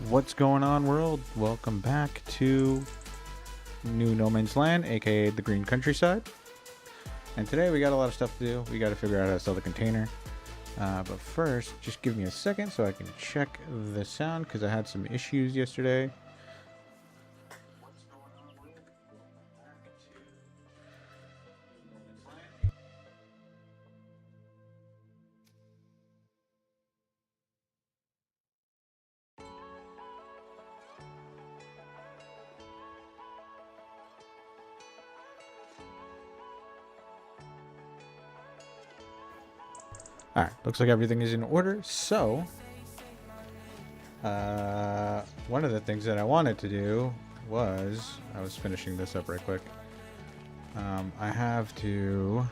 What's going on, world? Welcome back to New No Man's Land, aka the Green Countryside. And today we got a lot of stuff to do. We got to figure out how to sell the container. But first, just give me a second so I can check the sound because I had some issues yesterday. Alright, looks like everything is in order. So, one of the things that I wanted to do was, I was finishing this up right quick. I have to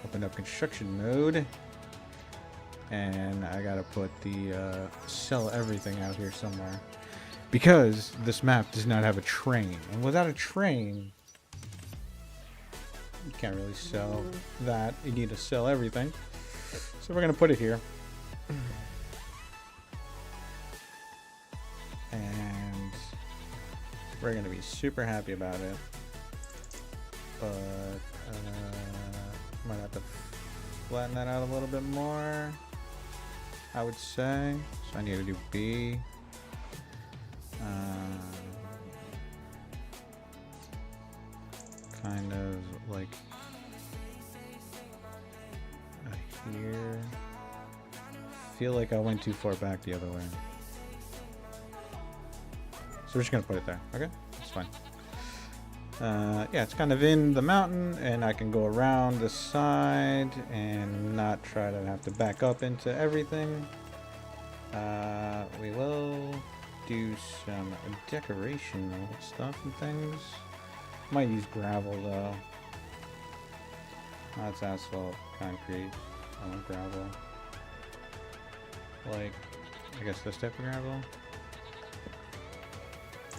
open up construction mode, and I gotta put the sell everything out here somewhere because this map does not have a train, and without a train you can't really sell that. You need to sell everything, so we're gonna put it here. And we're gonna be super happy about it, but might have to flatten that out a little bit more, I would say. So I need to do B. Kind of like here. Feel like I went too far back the other way. So we're just gonna put it there. Okay, that's fine. Yeah, it's kind of in the mountain, and I can go around the side and not try to have to back up into everything. We will do some decorational stuff and things. Might use gravel though. That's asphalt, concrete. I want gravel. Like, I guess this type of gravel.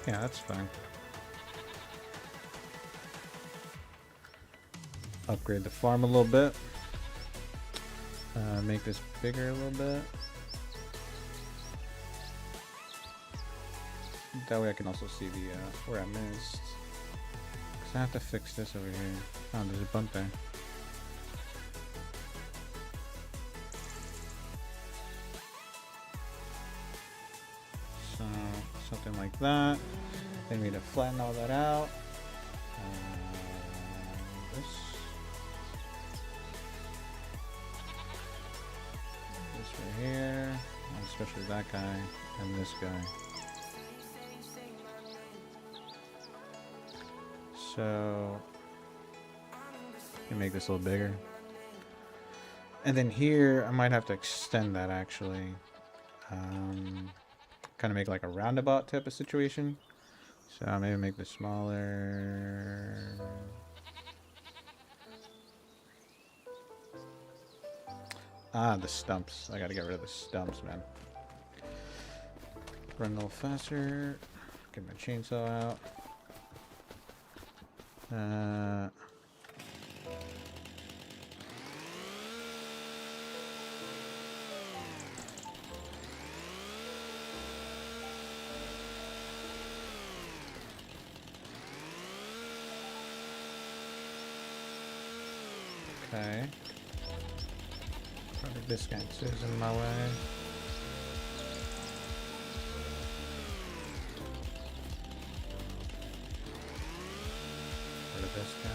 Yeah, that's fine. Upgrade the farm a little bit. Make this bigger a little bit. That way I can also see the where I missed. Cause I have to fix this over here. Oh, there's a bump there. So something like that. Then we need to flatten all that out. This right here, especially that guy and this guy. So you make this a little bigger, and then here I might have to extend that actually. Kind of make like a roundabout type of situation. So maybe make this smaller. Ah, the stumps. I gotta get rid of the stumps, man. Run a little faster. Get my chainsaw out. Okay. Probably this guy too is in my way. Rid of this guy.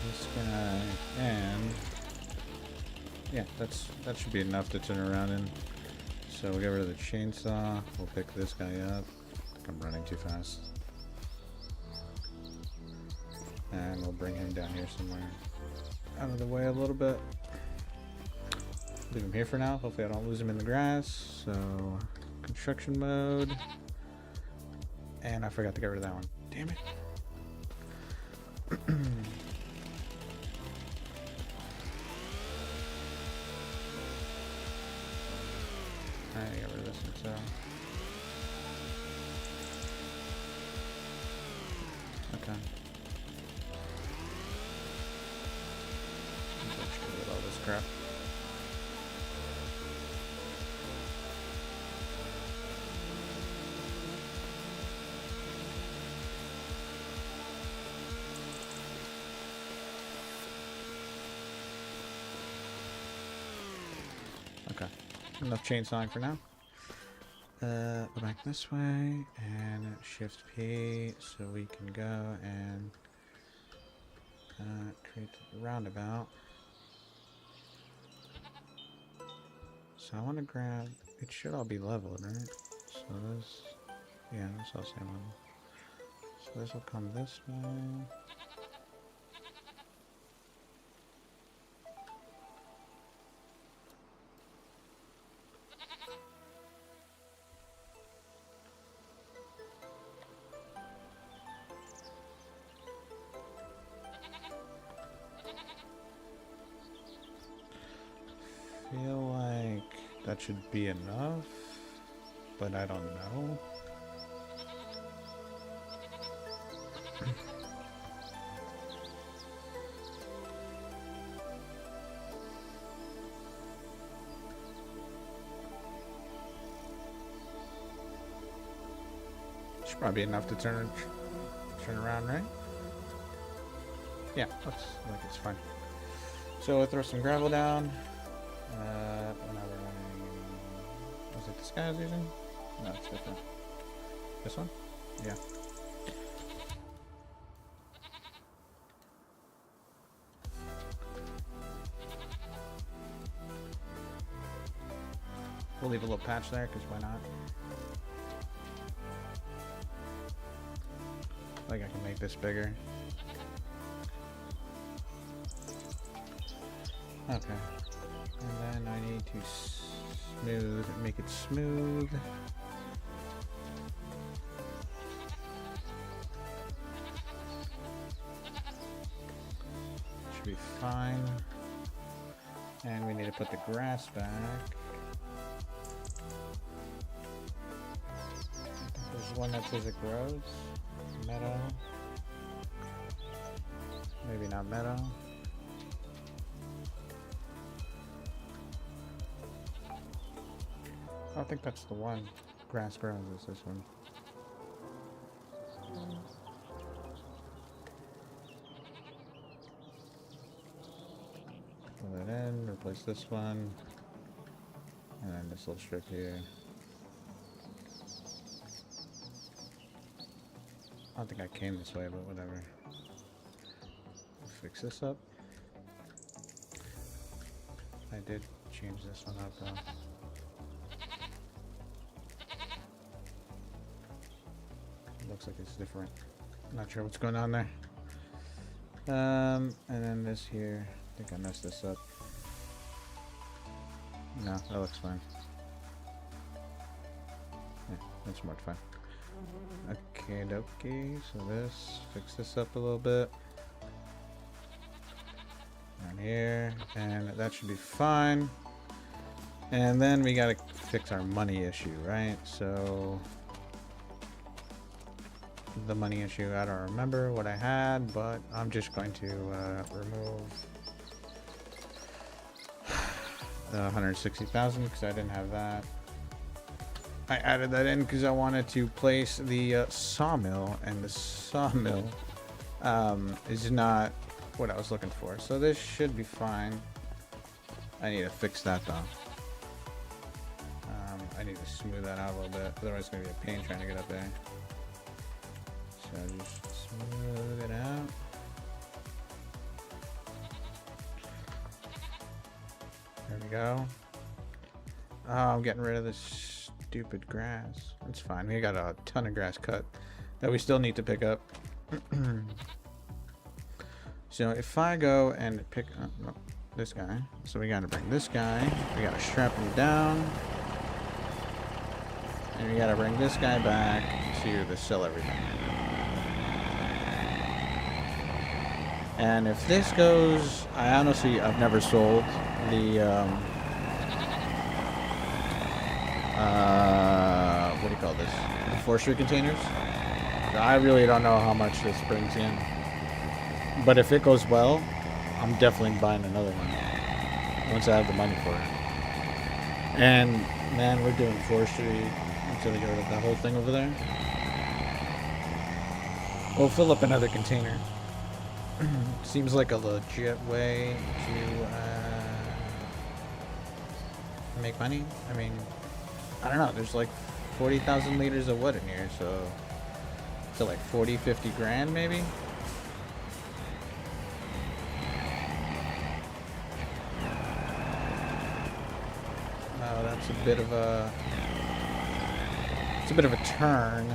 This guy, and yeah, that should be enough to turn around in. So we'll get rid of the chainsaw. We'll pick this guy up. I think I'm running too fast. And we'll bring him down here somewhere. Out of the way a little bit. Leave him here for now. Hopefully I don't lose him in the grass. So construction mode. And I forgot to get rid of that one. Damn it. I gotta get rid of this one too. Okay. Let's get rid of all this crap. Okay. Enough chainsawing for now. Go back this way and shift P so we can go and create the roundabout. So I want to grab, it should all be leveled, right? So this, yeah, this all same level. So this will come this way. Feel like that should be enough, but I don't know. Should probably be enough to turn around, right? Yeah, looks like it's fine. So we'll throw some gravel down. Whenever was it this guy I was using? No, it's different. This one? Yeah. We'll leave a little patch there, because why not? Like I can make this bigger. Okay. And then I need to make it smooth. Should be fine. And we need to put the grass back. There's one that says it grows. Meadow. Maybe not meadow. I don't think that's the one. Grass grows is this one. Pull that in, replace this one. And then this little strip here. I don't think I came this way, but whatever. Fix this up. I did change this one up though. Looks like it's different. Not sure what's going on there. And then this here. I think I messed this up. No, that looks fine. Yeah, that's more fine. Okay, dokie. So this, fix this up a little bit. Down here, and that should be fine. And then we gotta fix our money issue, right? So the money issue, I don't remember what I had, but I'm just going to remove the 160,000 because I didn't have that. I added that in because I wanted to place the sawmill, and the sawmill is not what I was looking for. So this should be fine. I need to fix that though. I need to smooth that out a little bit, otherwise it's going to be a pain trying to get up there. So just smooth it out. There we go. Oh, I'm getting rid of this stupid grass. That's fine. We got a ton of grass cut that we still need to pick up. So if I go and pick up this guy, so we got to bring this guy. We got to strap him down. And we got to bring this guy back to sell everything. And if this goes, I honestly, I've never sold the, what do you call this? The forestry containers. I really don't know how much this brings in. But if it goes well, I'm definitely buying another one once I have the money for it. And man, we're doing forestry until we get rid of that whole thing over there. We'll fill up another container. Seems like a legit way to make money. I mean, I don't know. There's like 40,000 liters of wood in here, so like 40, 50 grand maybe. Oh, that's a bit of a. It's a bit of a turn.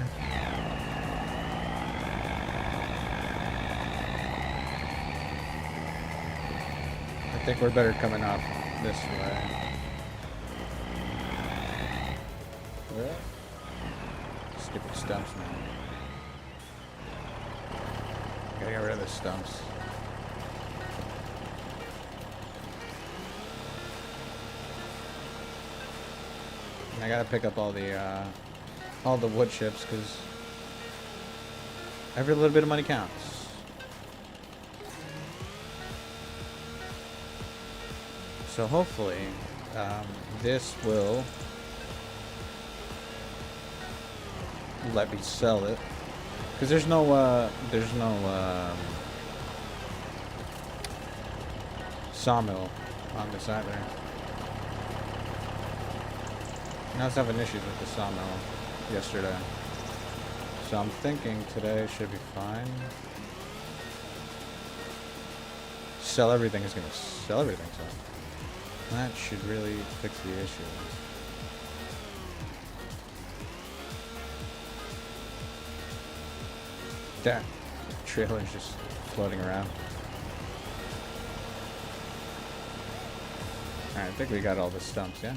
I think we're better coming up this way. Stupid stumps, man. Gotta get rid of the stumps. And I gotta pick up all the wood chips because every little bit of money counts. So hopefully, this will let me sell it, because there's no sawmill on this either. And I was having issues with the sawmill yesterday, so I'm thinking today should be fine. Sell everything is gonna sell everything, so that should really fix the issue. That trailer's just floating around. Alright, I think we got all the stumps, yeah?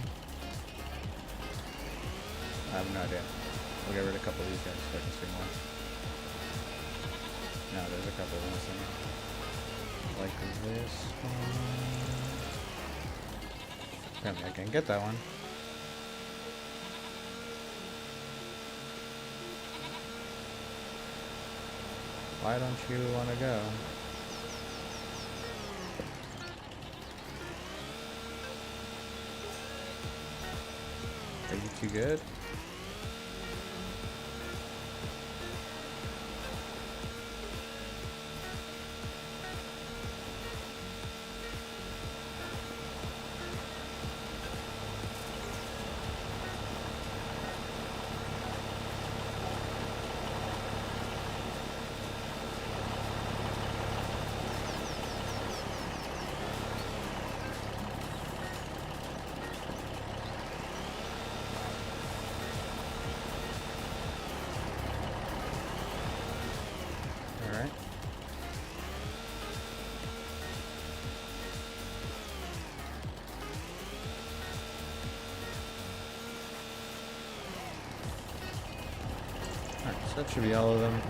I have no idea. We'll get rid of a couple of these guys so I can see more. No, there's a couple of missing. Like this one. Apparently I can get that one. Why don't you want to go? Are you too good? So that should be all of them.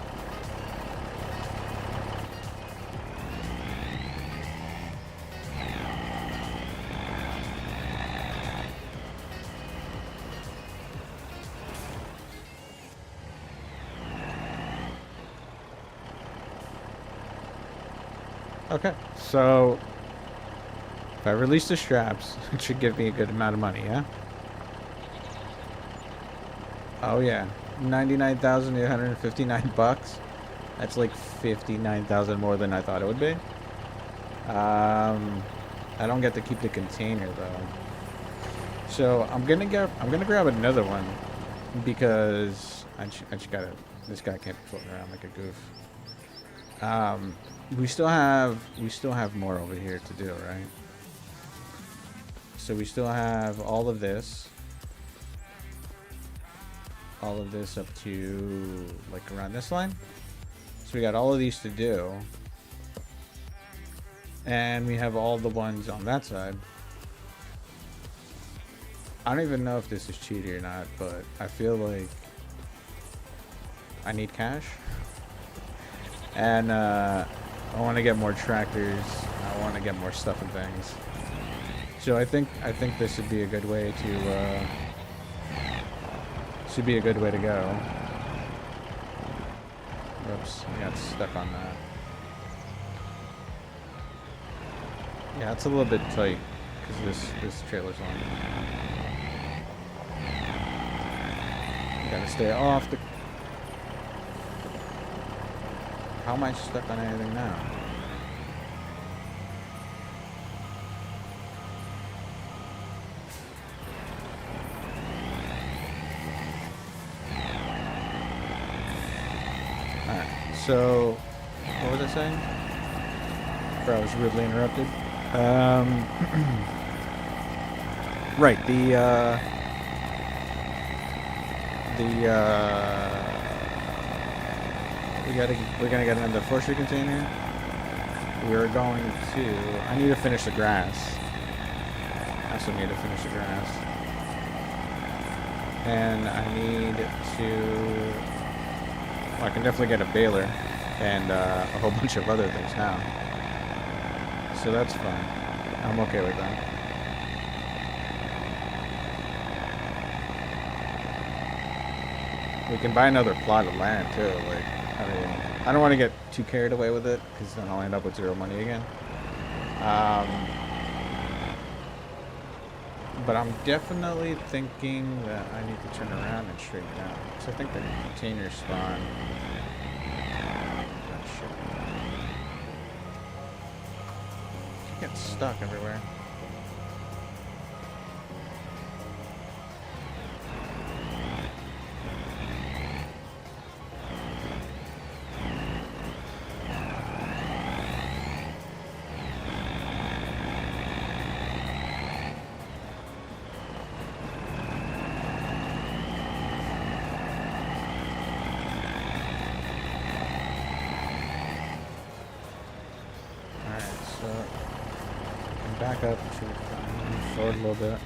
Okay, so if I release the straps, it should give me a good amount of money, yeah? Oh yeah. 99,859 bucks. That's like 59,000 more than I thought it would be. I don't get to keep the container though. So I'm gonna grab another one because I just gotta. This guy can't be floating around like a goof. We still have more over here to do, right? So we still have all of this. All of this up to like around this line. So we got all of these to do. And we have all the ones on that side. I don't even know if this is cheaty or not, but I feel like I need cash. And I want to get more tractors. I want to get more stuff and things. So I think this would be a good way to should be a good way to go. Oops, I got stuck on that. Yeah, it's a little bit tight because this trailer's long. Gotta stay off the. How am I stuck on anything now? Alright, so what was I saying? Before I was rudely interrupted. Right, we're gonna get another forestry container. We're going to. I need to finish the grass. I also need to finish the grass, and I need to. Well, I can definitely get a baler and a whole bunch of other things now. So that's fine. I'm okay with that. We can buy another plot of land too. Like, I mean, I don't want to get too carried away with it because then I'll end up with zero money again. But I'm definitely thinking that I need to turn around and straighten out. So I think the container spawn. Oh, shit. I get stuck everywhere. Back up to forward a little bit.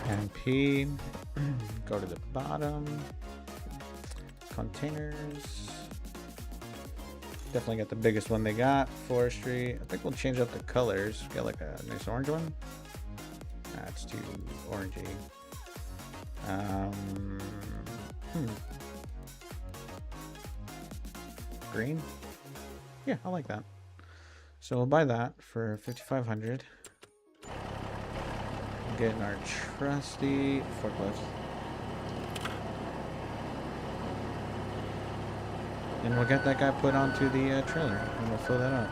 And P. Go to the bottom. Containers. Definitely got the biggest one they got. Forestry. I think we'll change up the colors. Get like a nice orange one. That's too orangey. Green? Yeah, I like that. So we'll buy that for 5,500. Getting our trusty forklift. And we'll get that guy put onto the trailer and we'll fill that up.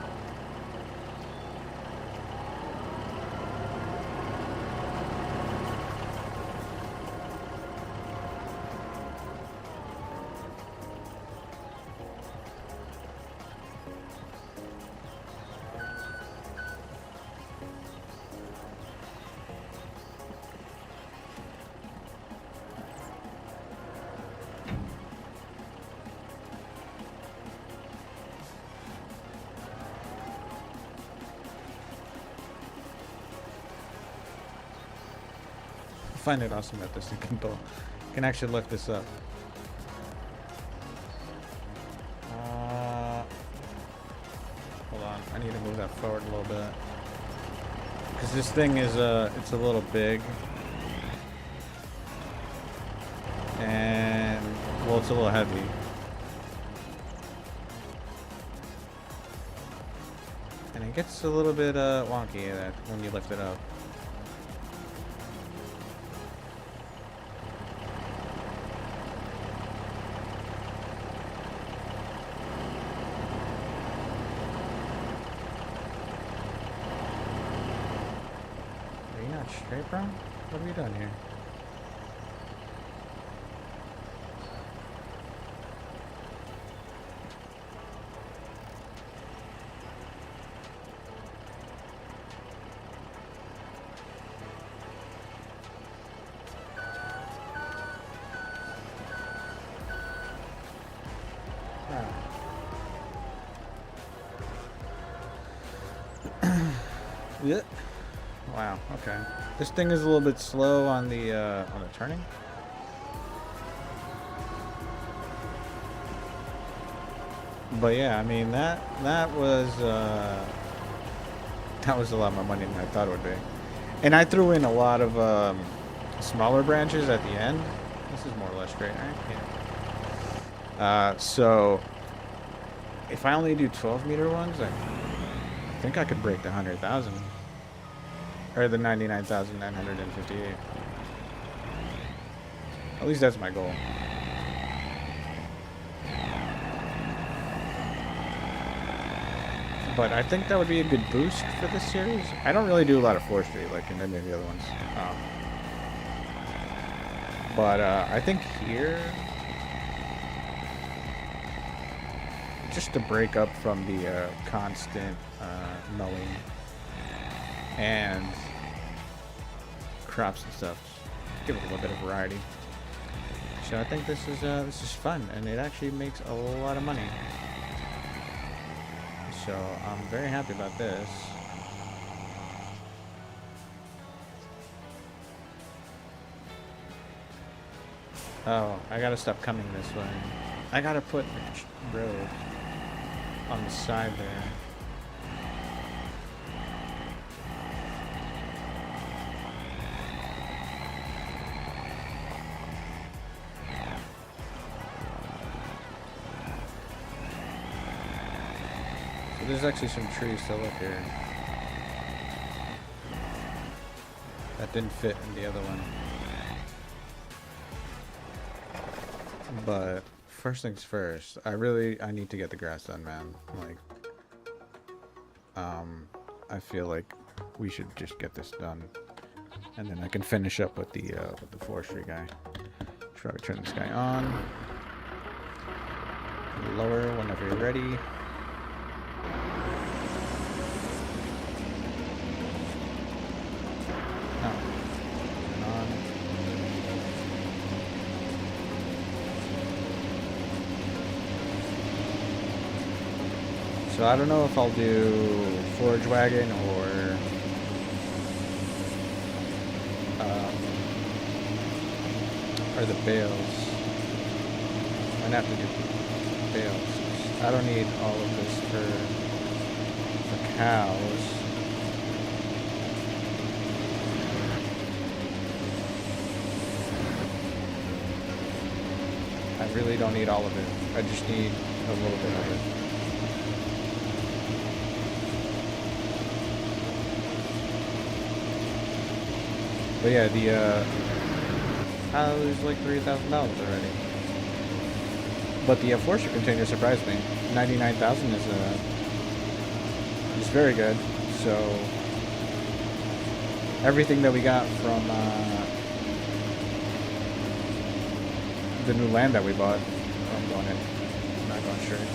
I find it awesome that this thing can actually lift this up. Hold on, I need to move that forward a little bit because this thing is it's a little big, and well, it's a little heavy. And it gets a little bit wonky when you lift it up. Straight, bro? What have you done here? Yeah. Wow, okay. This thing is a little bit slow on the turning. But yeah, I mean that was a lot more money than I thought it would be. And I threw in a lot of smaller branches at the end This is more or less straight, right? Yeah. So if I only do 12-meter ones, I think I could break the 100,000. Or the 99,958. At least that's my goal. But I think that would be a good boost for this series. I don't really do a lot of forestry like in any of the other ones. But I think here, just to break up from the constant mowing and crops and stuff, give it a little bit of variety. So I think this is fun, and it actually makes a lot of money. So I'm very happy about this. Oh, I gotta stop coming this way. I gotta put the road on the side there. So there's actually some trees still up here that didn't fit in the other one. But first things first, I need to get the grass done, man. Like, I feel like we should just get this done, and then I can finish up with the forestry guy. Should probably turn this guy on. Lower whenever you're ready. So I don't know if I'll do forage wagon or the bales. I'm gonna have to do bales. I don't need all of this for cows. I really don't need all of it. I just need a little bit of it. But yeah, I lose like $3,000 already. But the forestry container surprised me. 99,000 is very good. So everything that we got from the new land that we bought. I'm not going straight.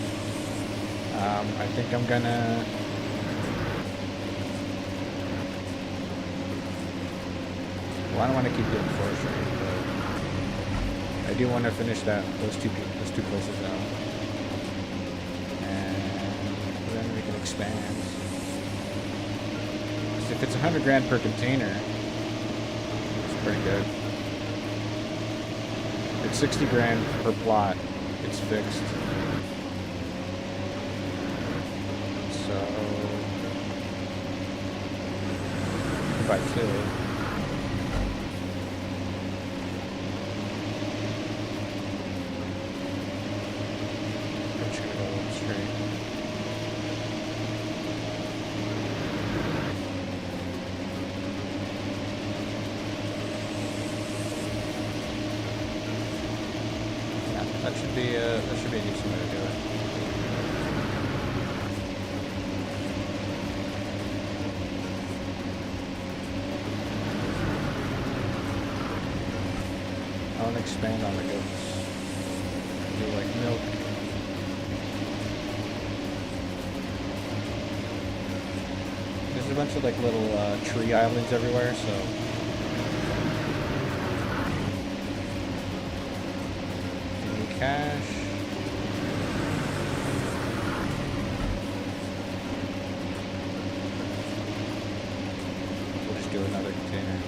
I think I'm gonna. Well, I don't want to keep doing forestry, but I do want to finish those two places out, and then we can expand. So if it's 100 grand per container, it's pretty good. It's 60 grand per plot. It's fixed. So if I could. That should be a decent way to do it. I want to expand on the goats. Do like milk. There's a bunch of like little tree islands everywhere, so. Cash. We'll just do another container.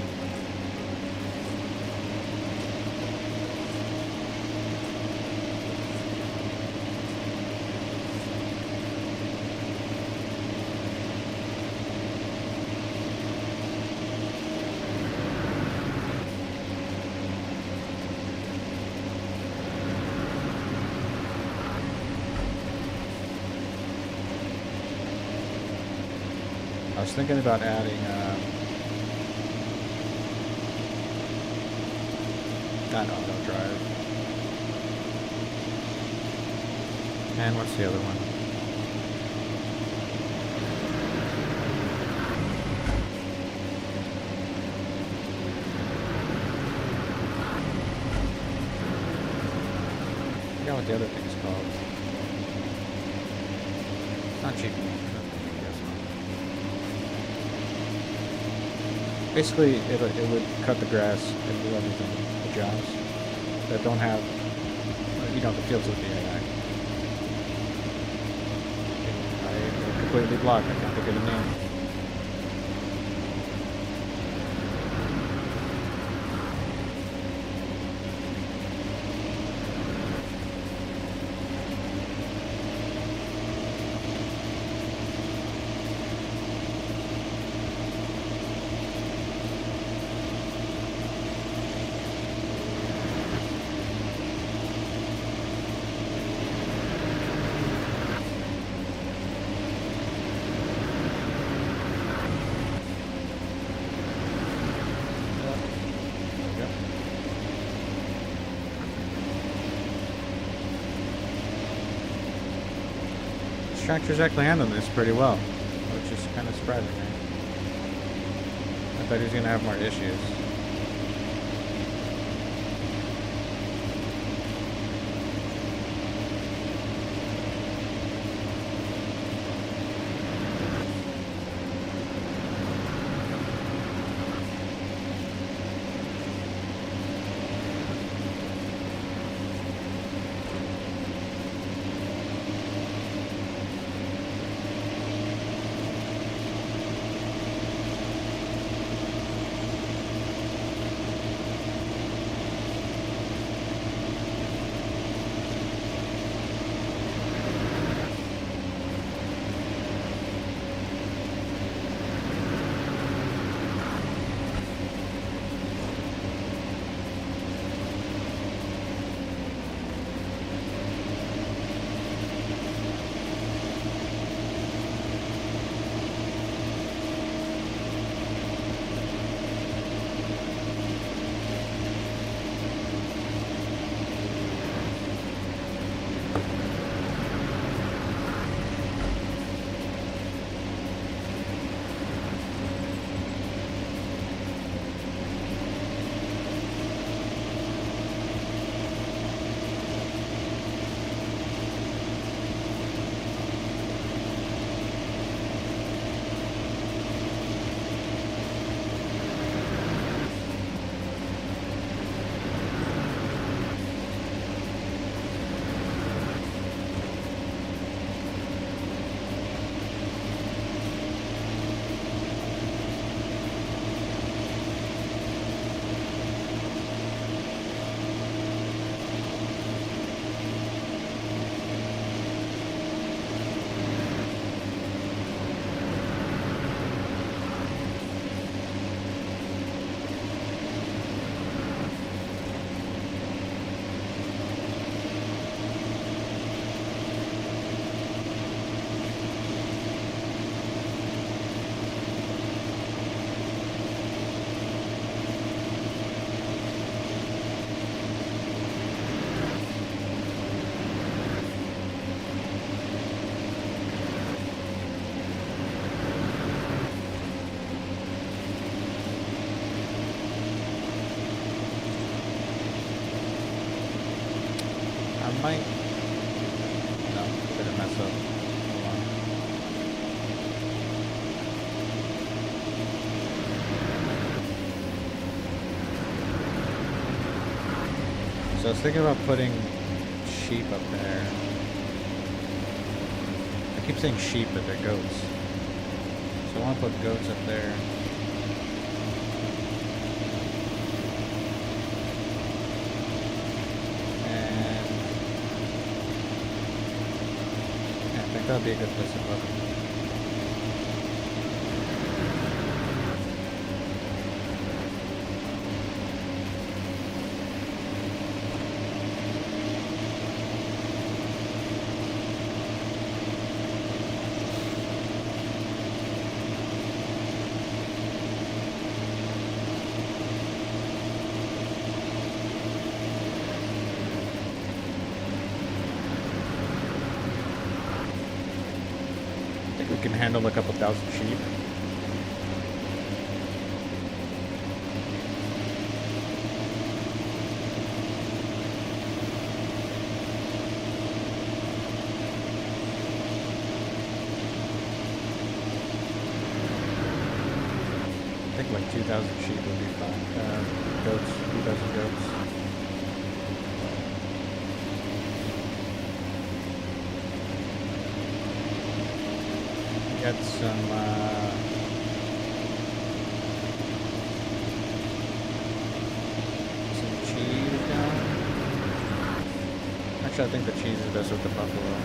I was thinking about adding no drive. And what's the other one? I forgot what the other thing's called. It's not cheap. Basically, it would cut the grass and do everything, the jobs that don't have, the fields with the AI. I completely blocked. I can't think of the name. Tractor's actually handling this pretty well, which is kind of surprising me. I thought he was going to have more issues. Might. No, we're gonna mess up. Hold on. So I was thinking about putting sheep up there. I keep saying sheep, but they're goats. So I want to put goats up there. That'd be a good place to put them. we can handle a couple thousand sheep. I think like 2,000 sheep would be fine. Goats, 2,000 goats. Get some cheese down. Actually, I think the cheese is best with the buffalo.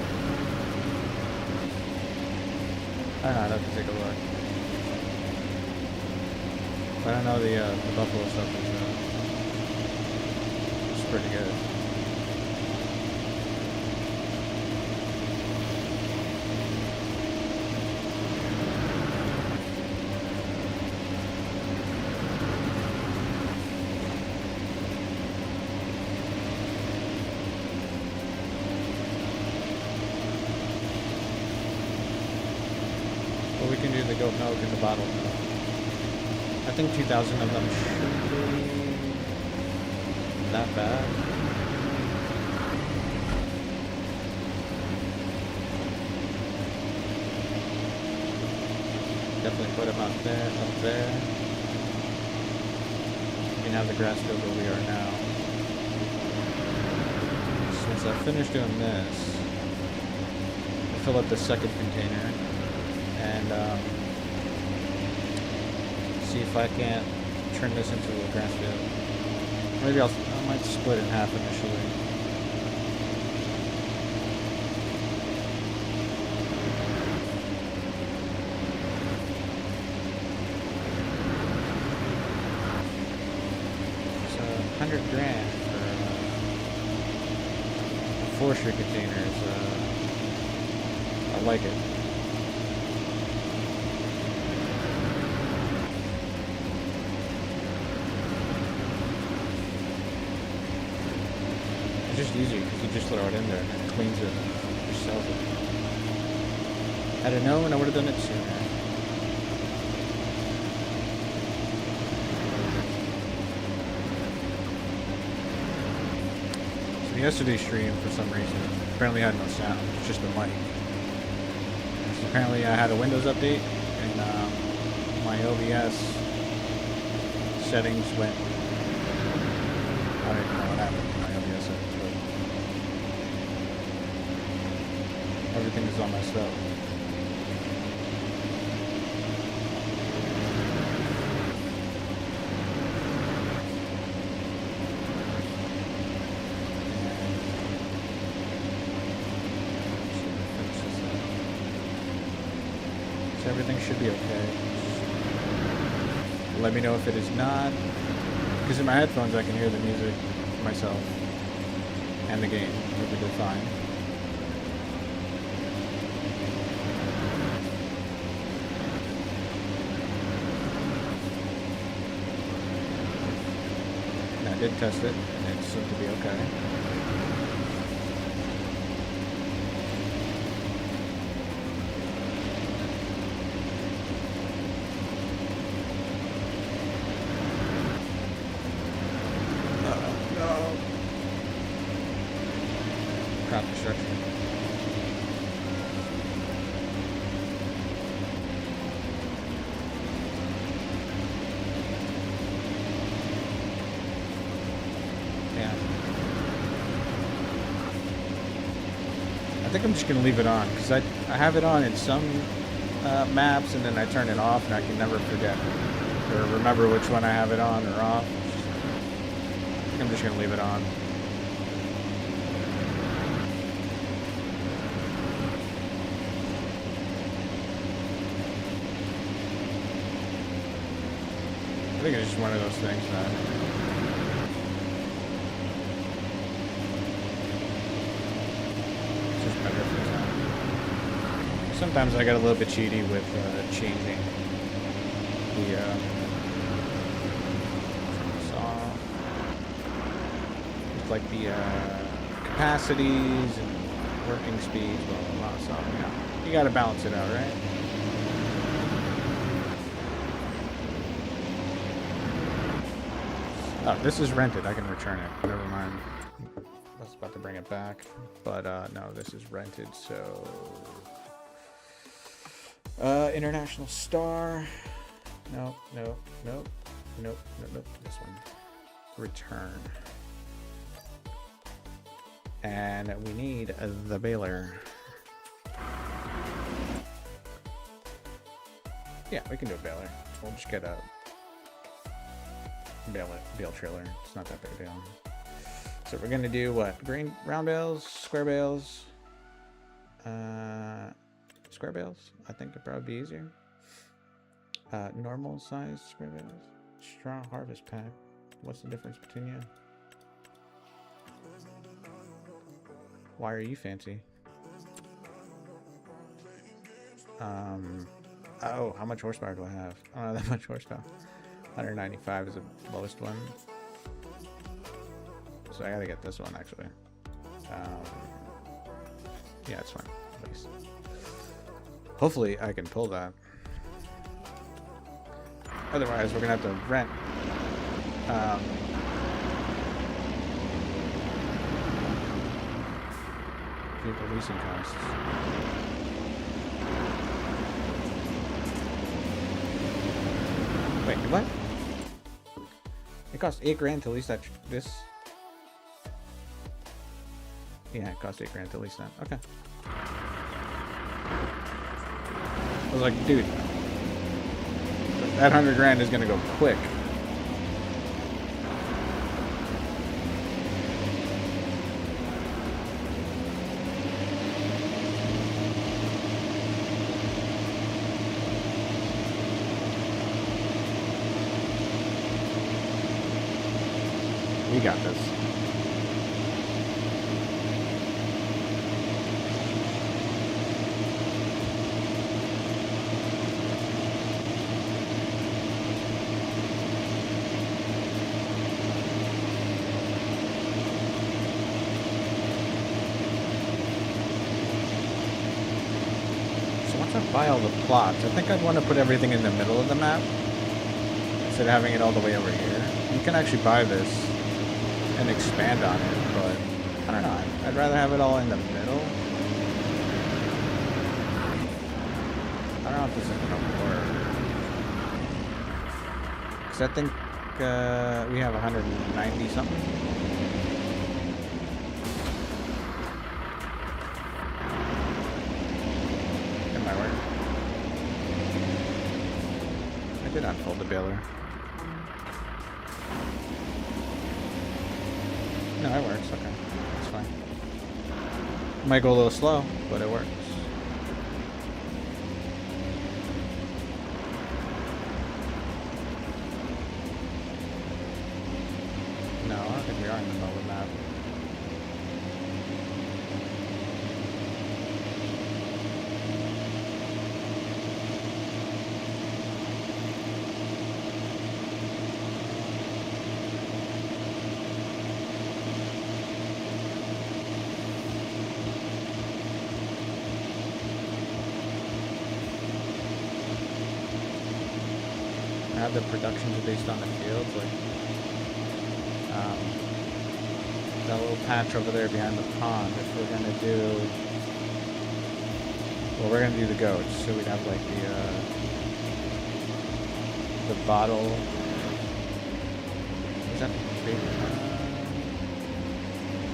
I don't know, I'd have to take a look. But I know the buffalo stuff is pretty good. But we can do the goat milk and the bottled milk. I think 2,000 of them should be not bad. Definitely put them up there. You can have the grass field where we are now. Since I finished doing this, I'll fill up the second container and see if I can't turn this into a grass field. Maybe I might split it in half initially. So 100 grand for a forestry containers. I like it. It's just easy because you just throw it in there and it cleans it and just sells it. Had I known, I would have done it sooner. So yesterday's stream, for some reason, apparently had no sound. It's just the mic. So apparently I had a Windows update and my OBS settings went. I don't even know what happened to my OBS settings, but everything is all messed up. So everything should be okay. Let me know if it is not. Because in my headphones I can hear the music myself and the game perfectly fine. And I did test it and it seemed to be okay. Crop destruction. Yeah. I think I'm just gonna leave it on because I have it on in some maps and then I turn it off and I can never forget or remember which one I have it on or off. I think I'm just gonna leave it on. I think it's just one of those things that it's just better every time. Sometimes I get a little bit cheaty with changing the like the capacities and working speeds, blah blah blah. So you gotta balance it out, right? Oh, this is rented. I can return it. Never mind. I was about to bring it back. But, no, this is rented, so... International Star. Nope. This one. Return. And we need the baler. Yeah, we can do a baler. We'll just get a bale trailer. It's not that big a deal. So we're gonna do what? Green round bales, square bales. Square bales. I think it'd probably be easier. Normal size square bales. Straw harvest pack. What's the difference between you? Why are you fancy? Oh, how much horsepower do I have? I don't have that much horsepower. 195 is the lowest one. So I gotta get this one actually. Yeah, it's fine. Please. Hopefully I can pull that. Otherwise, we're gonna have to rent. Vehicle leasing costs. Wait, what? It costs $8 grand to lease this. Yeah, it costs $8 grand to lease that. Okay. I was like, dude, that 100 grand is gonna go quick. We got this. So once I buy all the plots, I think I'd want to put everything in the middle of the map instead of having it all the way over here. You can actually buy this and expand on it, but I don't know. I'd rather have it all in the middle. I don't know if this is gonna work, because I think we have 190 something. It might work. I did unfold the baler. No, it works. Okay, that's fine. It might go a little slow, but it works. No, I don't think we are in the middle of the map. Have the productions based on the fields, like that little patch over there behind the pond. If we're gonna do, well, we're gonna do the goats, so we'd have like the bottle. Is that big?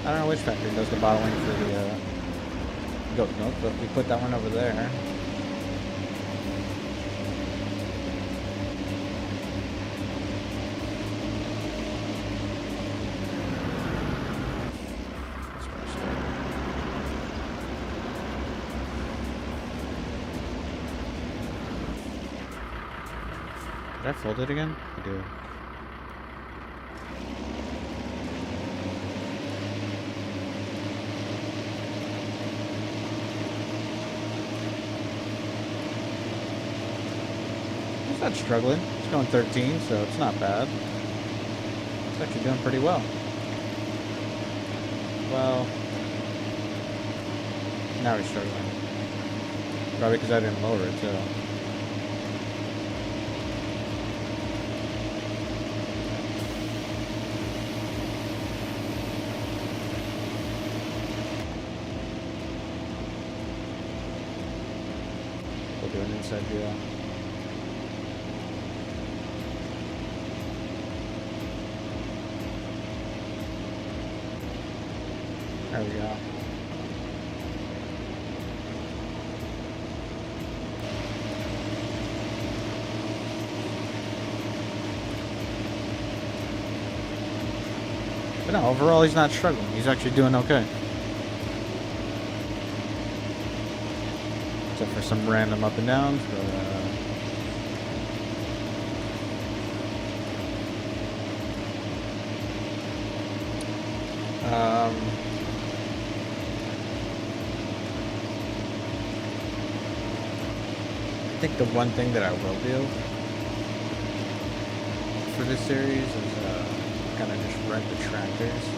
I don't know which factory does the bottling for the goat milk, but we put that one over there. Did I fold it again? I do. It's not struggling. It's going 13, so it's not bad. It's actually doing pretty well. Well, now he's struggling. Probably because I didn't lower it, too. do an inside view. There we go. But no, overall he's not struggling. He's actually doing okay. Except for some random up and downs, but I think the one thing that I will do for this series is kind of just rent the tractors.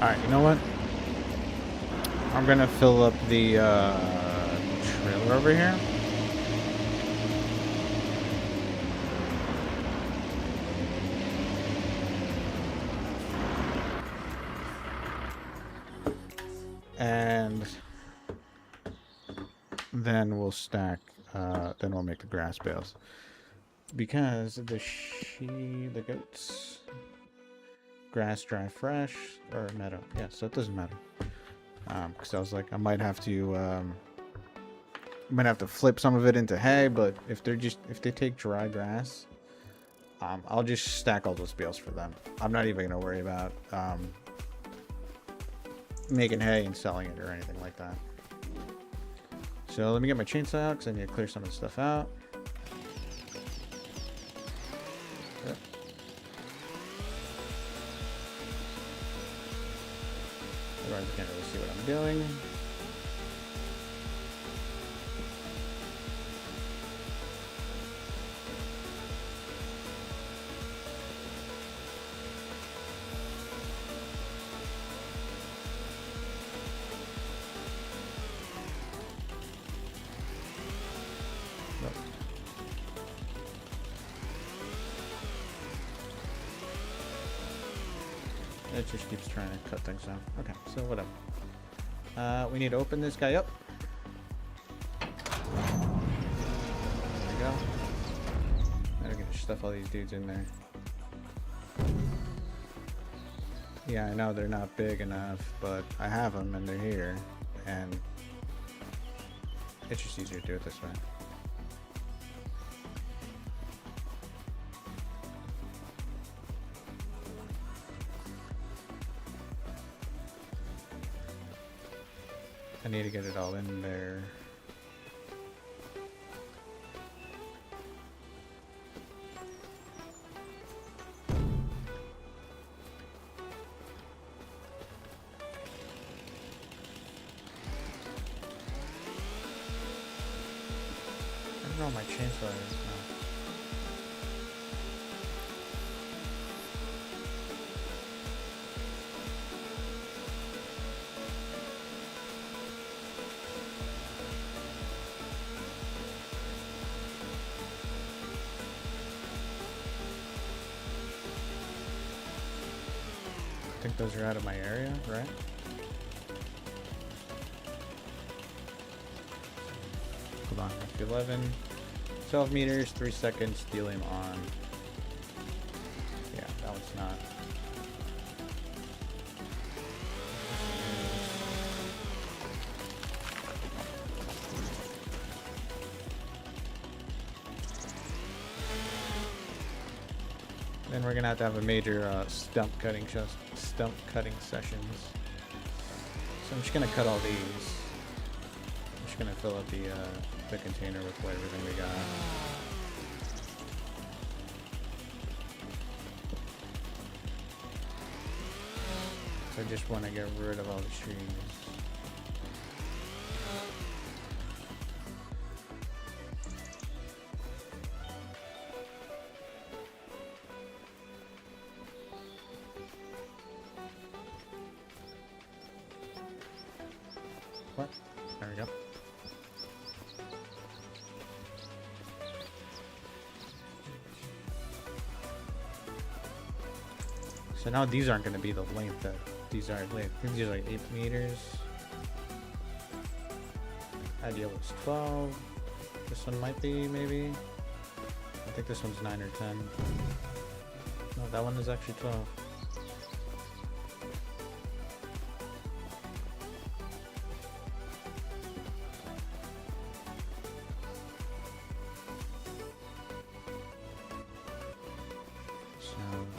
Alright, you know what? I'm gonna fill up the trailer over here. And then we'll stack, then we'll make the grass bales. Because the goats... grass dry fresh or meadow, yeah, so it doesn't matter. Because I was like, I might have to flip some of it into hay, but if they take dry grass, I'll just stack all those bales for them. I'm not even gonna worry about making hay and selling it or anything like that. So let me get my chainsaw out because I need to clear some of the stuff out. Yep. Otherwise I can't really see what I'm doing. It just keeps trying to cut things down. Okay, so whatever. We need to open this guy up. There we go. Now we're gonna stuff all these dudes in there. Yeah, I know they're not big enough, but I have them and they're here, and it's just easier to do it this way. I need to get it all in there. I don't know what my chainsaw is now. I think those are out of my area, right? Hold on, 11. 12 meters, 3 seconds, helium on. Yeah, that one's not. Then we're gonna have to have a major stump cutting sessions. So I'm just gonna cut all these. I'm just gonna fill up the container with everything we got. So I just want to get rid of all the trees. What? There we go. So now these aren't going to be the length that these are. I think these are like 8 meters. Ideal is 12. This one might be maybe. I think this one's 9 or 10. No, that one is actually 12.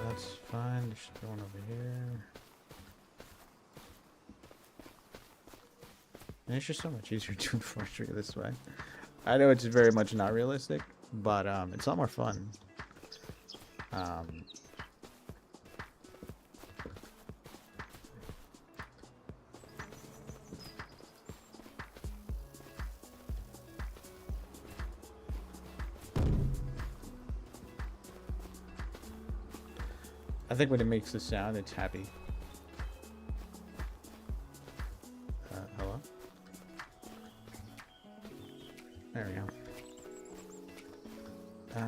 That's fine. There's still one over here. And it's just so much easier doing forestry this way. I know it's very much not realistic, but it's a lot more fun. I think when it makes the sound, it's happy. Hello? There we go. I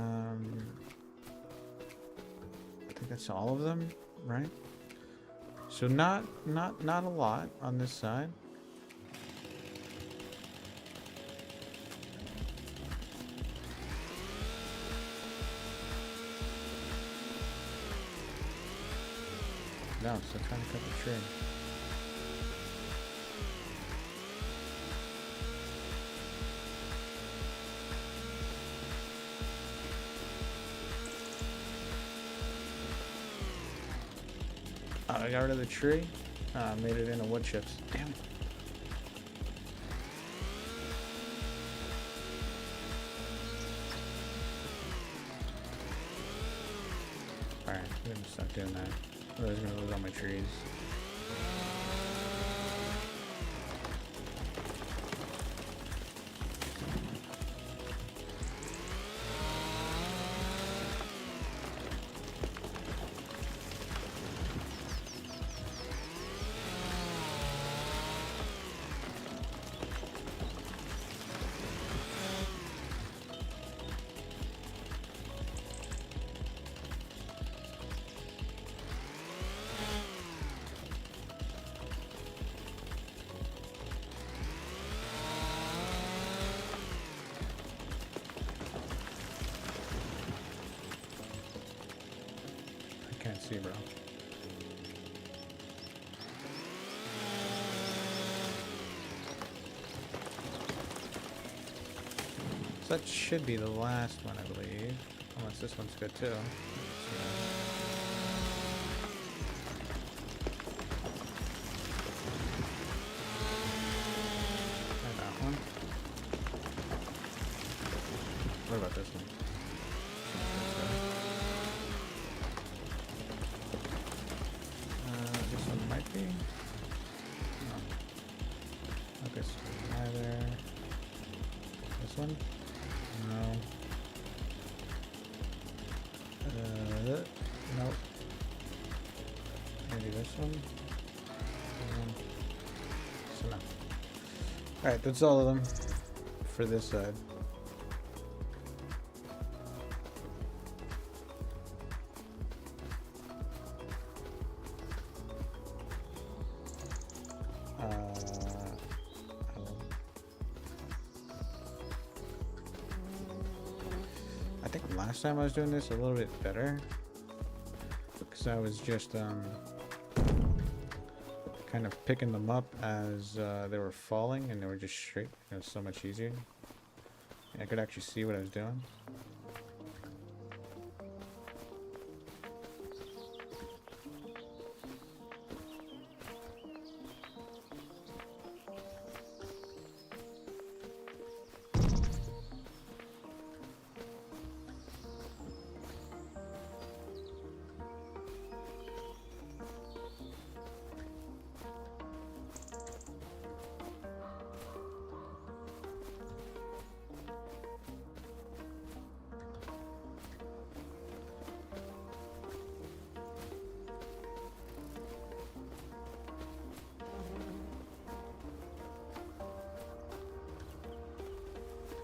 think that's all of them, right? So not a lot on this side. No, so trying to cut the tree. Oh, I got rid of the tree. Made it into wood chips. Damn it. Alright, I'm gonna stop doing that. Otherwise I'm gonna lose all my trees. Can't see, bro. So that should be the last one, I believe. Unless this one's good too. What about this one? This one might be. No. Okay, so either this one. No. Nope. Maybe this one. So no. Alright, that's all of them for this side. I think last time I was doing this a little bit better because I was just kind of picking them up as they were falling and they were just straight. It was so much easier. I could actually see what I was doing.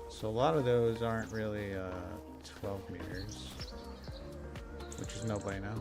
So a lot of those aren't really 12 meters, which is no bueno.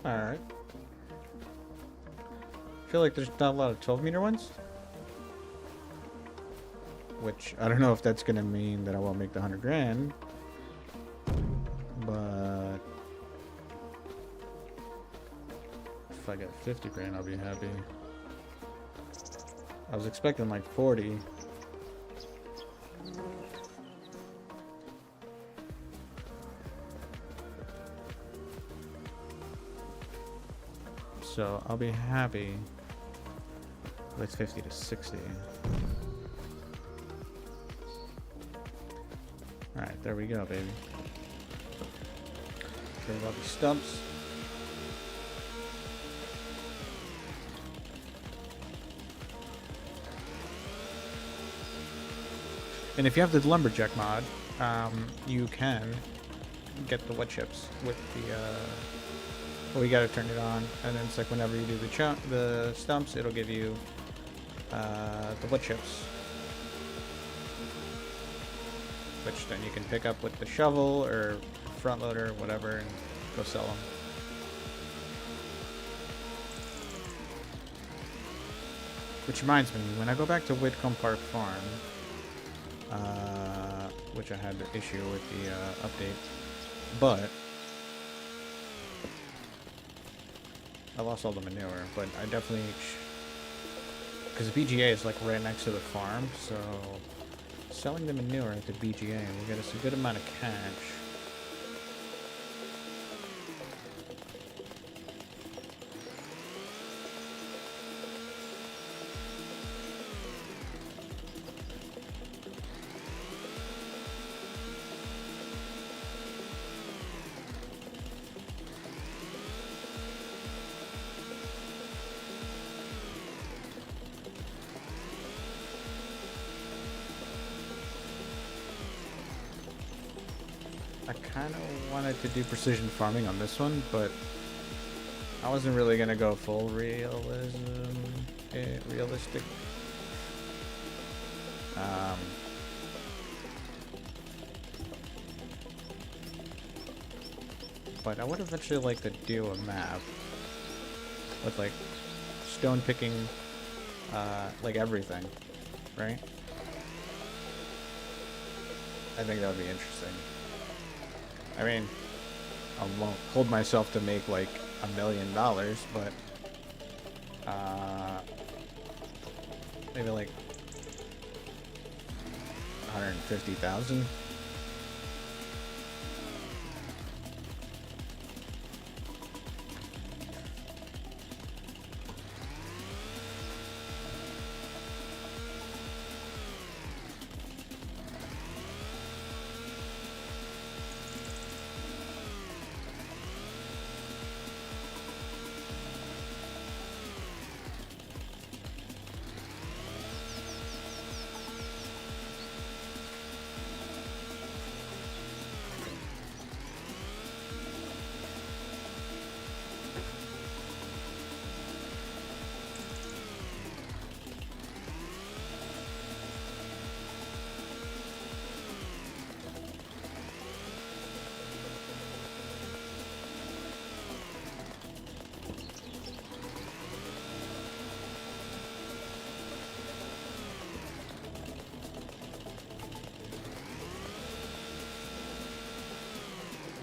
Alright. I feel like there's not a lot of 12-meter ones. Which, I don't know if that's going to mean that I won't make the 100 grand. But if I get 50 grand, I'll be happy. I was expecting like 40. So I'll be happy with 50 to 60. Alright, there we go, baby. Care about the stumps. And if you have the lumberjack mod, you can get the wood chips with the well, we gotta turn it on, and then it's like whenever you do the stumps, it'll give you the wood chips, which then you can pick up with the shovel or front loader, whatever, and go sell them. Which reminds me, when I go back to Whitcomb Park Farm, which I had the issue with the update, but I lost all the manure, but I definitely, because the BGA is like right next to the farm, so selling the manure at the BGA will get us a good amount of cash. I kind of wanted to do precision farming on this one, but I wasn't really gonna go full realistic. But I would eventually like to do a map with like stone picking, like everything, right? I think that would be interesting. I mean, I won't hold myself to make like $1 million, but maybe like 150,000.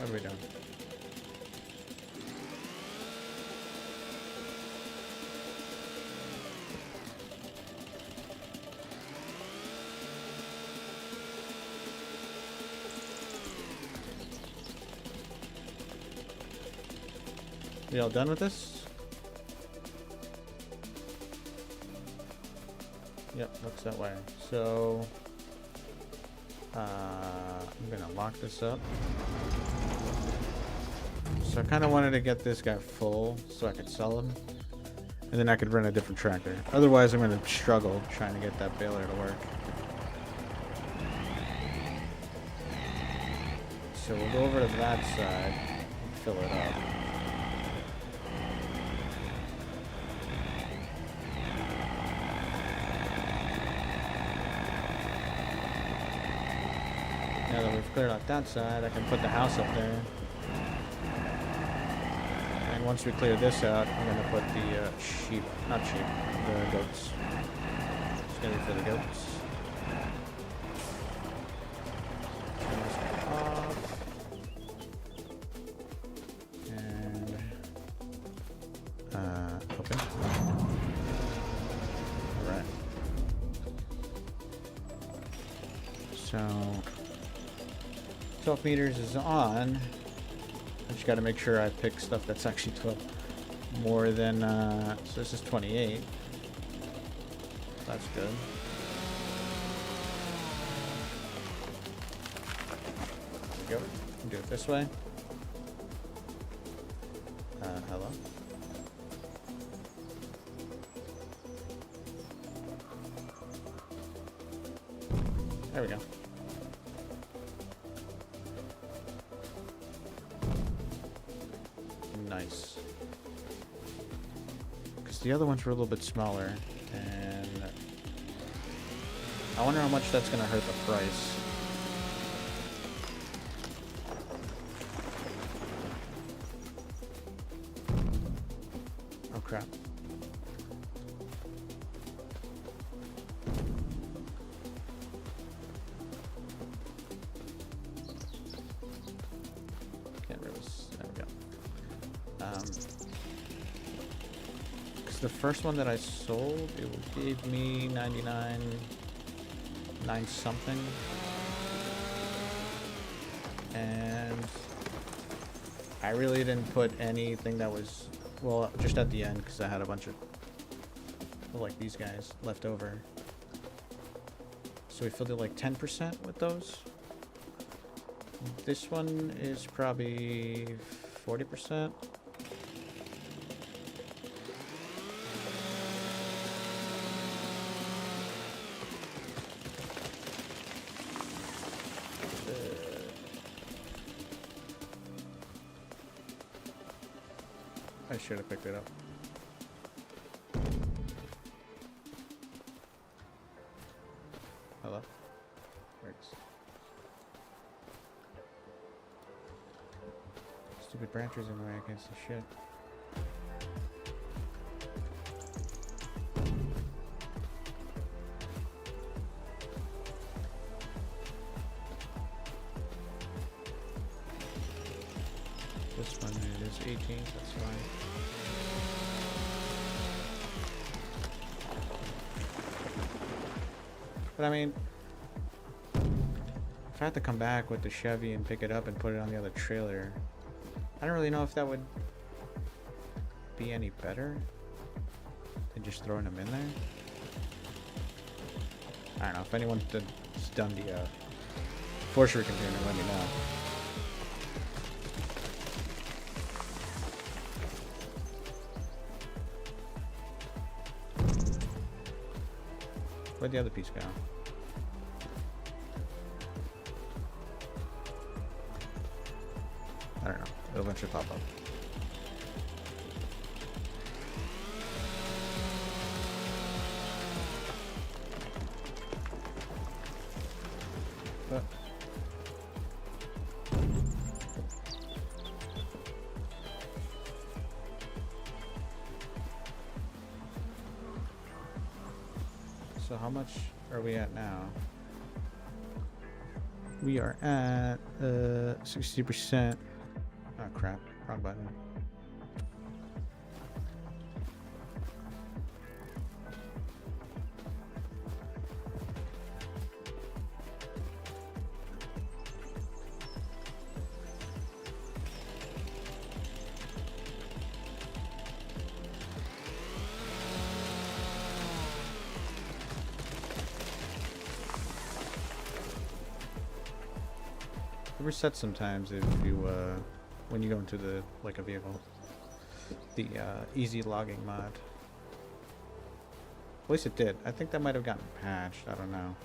What are we doing? You all done with this? Yep, looks that way. So I'm gonna lock this up. So I kind of wanted to get this guy full so I could sell him, and then I could run a different tractor. Otherwise, I'm gonna struggle trying to get that baler to work. So we'll go over to that side and fill it up. Now that we've cleared out that side, I can put the house up there. And once we clear this out, I'm going to put the sheep, not sheep, the goats. It's going to be for the goats. Turn this guy off. And open. Alright. So 12 meters is on. I just got to make sure I pick stuff that's actually 12 more than, so this is 28. That's good. There we go. Do it this way. Hello. There we go. Nice. Because the other ones were a little bit smaller, and I wonder how much that's going to hurt the price. Oh crap. Can't really. There we go. It's the first one that I sold. It gave me 99, 9 something. And I really didn't put anything that was, well, just at the end, because I had a bunch of, like, these guys left over. So we filled it like 10% with those. This one is probably 40%. I should have picked it up. Hello? Works. Stupid branches in the way, I can't see shit. This one is 18, that's fine. But I mean, if I had to come back with the Chevy and pick it up and put it on the other trailer, I don't really know if that would be any better than just throwing them in there. I don't know. If anyone's done the Forestry container, let me know. Where'd the other piece go? I don't know. It'll eventually pop up. But so how much are we at now? We are at 60%. Oh crap, wrong button. It resets sometimes if you when you go into the like a vehicle, the easy logging mod. At least it did. I think that might have gotten patched. I don't know.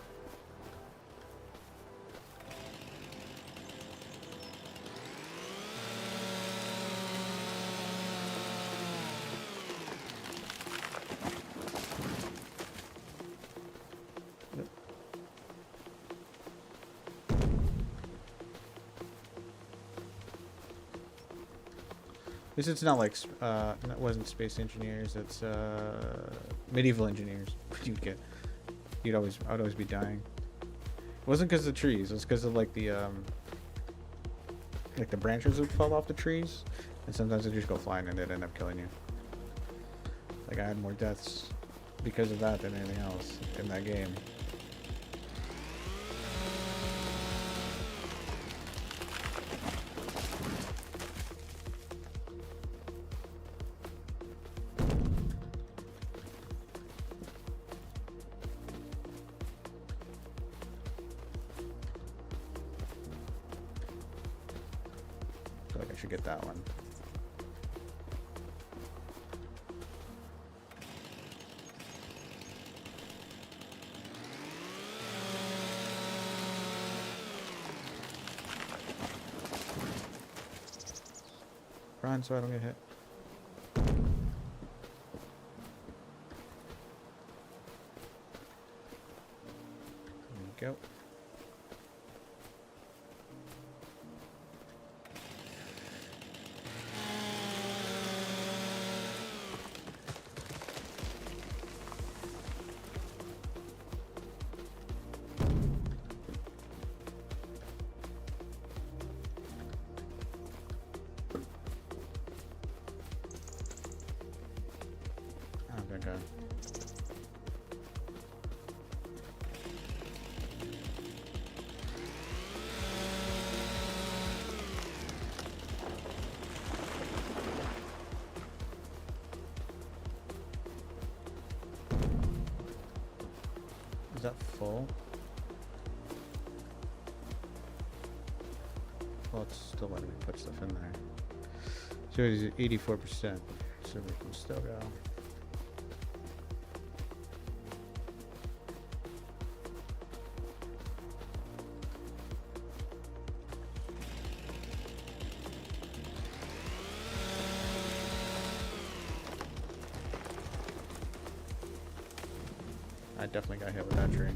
At least it's not like it wasn't space engineers. It's medieval engineers. I'd always be dying. It wasn't because of the trees. It was because of like the branches would fall off the trees, and sometimes they just go flying and they'd end up killing you. Like I had more deaths because of that than anything else in that game. I feel like I should get that one. Run so I don't get hit. There we go. Okay. Is that full? Well, it's still letting me put stuff in there. So it is 84%. So we can still go. I definitely got hit with that tree.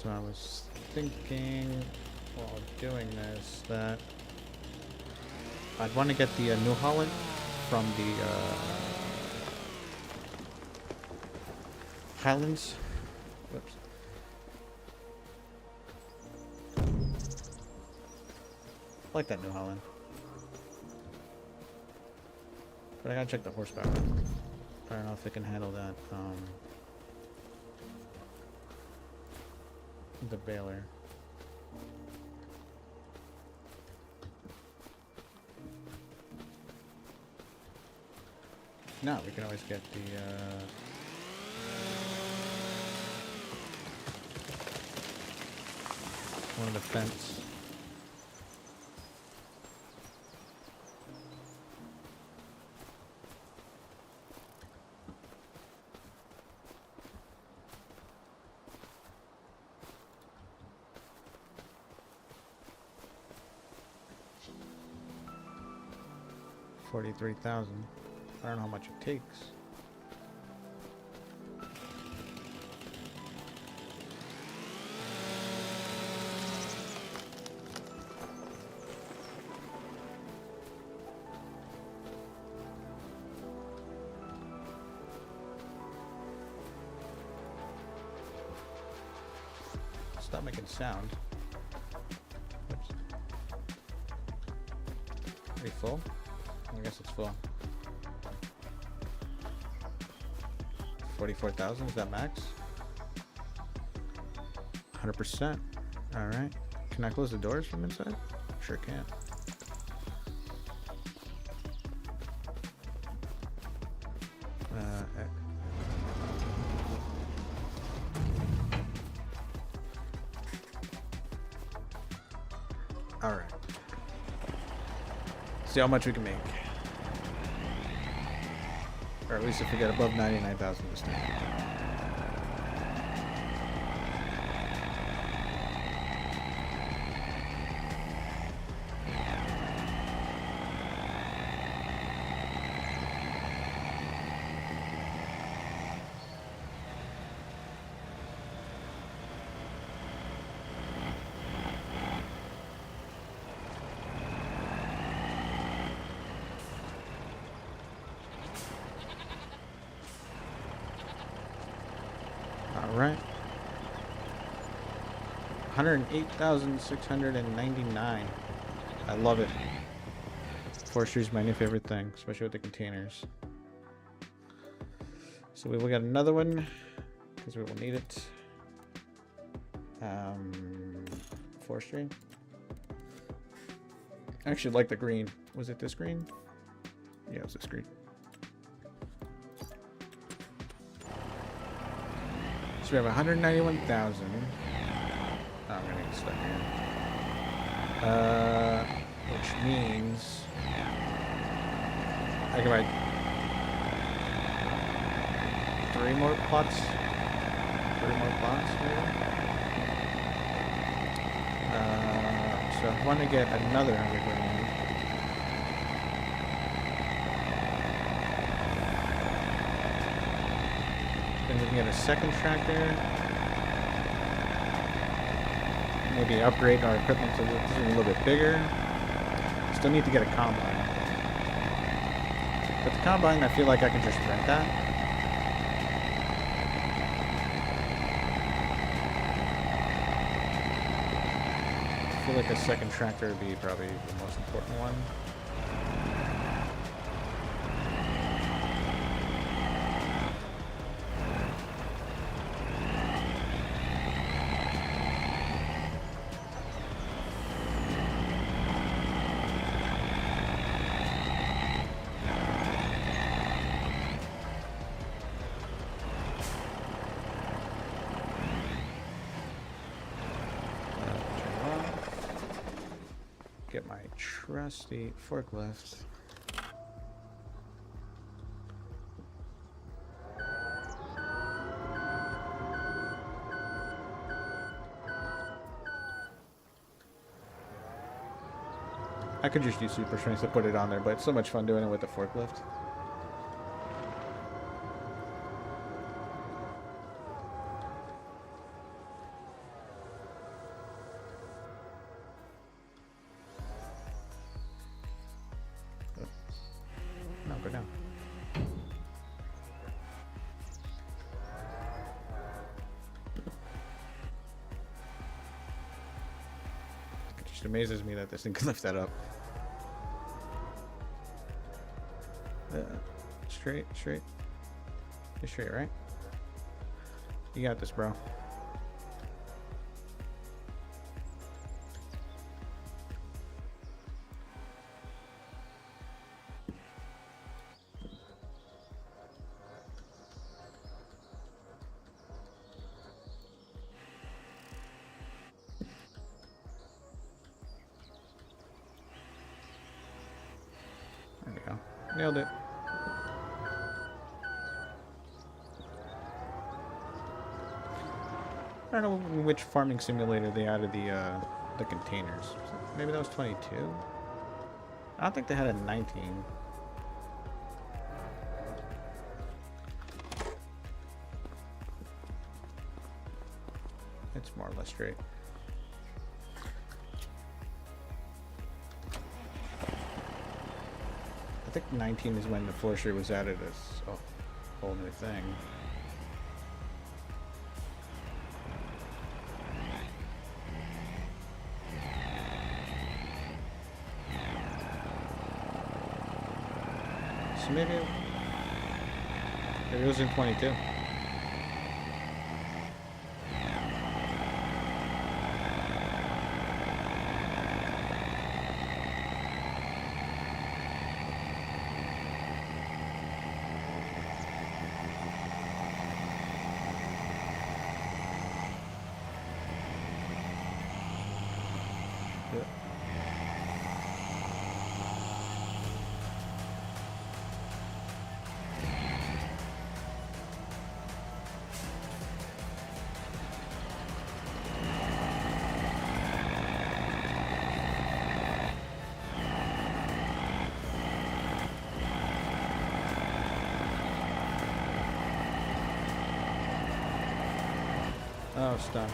So I was thinking while doing this that I'd want to get the New Holland from the Highlands. Whoops. I like that New Holland. But I gotta check the horsepower. I don't know if it can handle that. The baler. No, we can always get the one of the fence. $43,000. I don't know how much it takes. Stop making sound. Oops. Are you full? I guess it's full. 44,000, is that max? 100%. Alright. Can I close the doors from inside? Sure can. Alright. See how much we can make. Or at least if we get above 99,000 this time. Alright. 108,699. I love it. Forestry is my new favorite thing, especially with the containers. So we will get another one because we will need it. Forestry. I actually like the green. Was it this green? Yeah, it was this green. So we have 191,000. Oh, I'm gonna get stuck here. Which means I can buy 3 more plots. 3 more plots, maybe. So I want to get another 100 grand. get a second tractor. Maybe upgrade our equipment to a little bit bigger. Still need to get a combine. But the combine, I feel like I can just rent that. I feel like a second tractor would be probably the most important one. Get my trusty forklift. I could just use super strength to put it on there, but it's so much fun doing it with the forklift. No, go down. It just amazes me that this thing can lift that up. Straight. You're straight, right? You got this, bro. There we go. Nailed it. I don't know which farming simulator they added the containers. Maybe that was 22? I don't think they had a 19. It's more or less straight. I think 19 is when the forestry was added as a whole new thing. So maybe it was in 22. Oh, stops.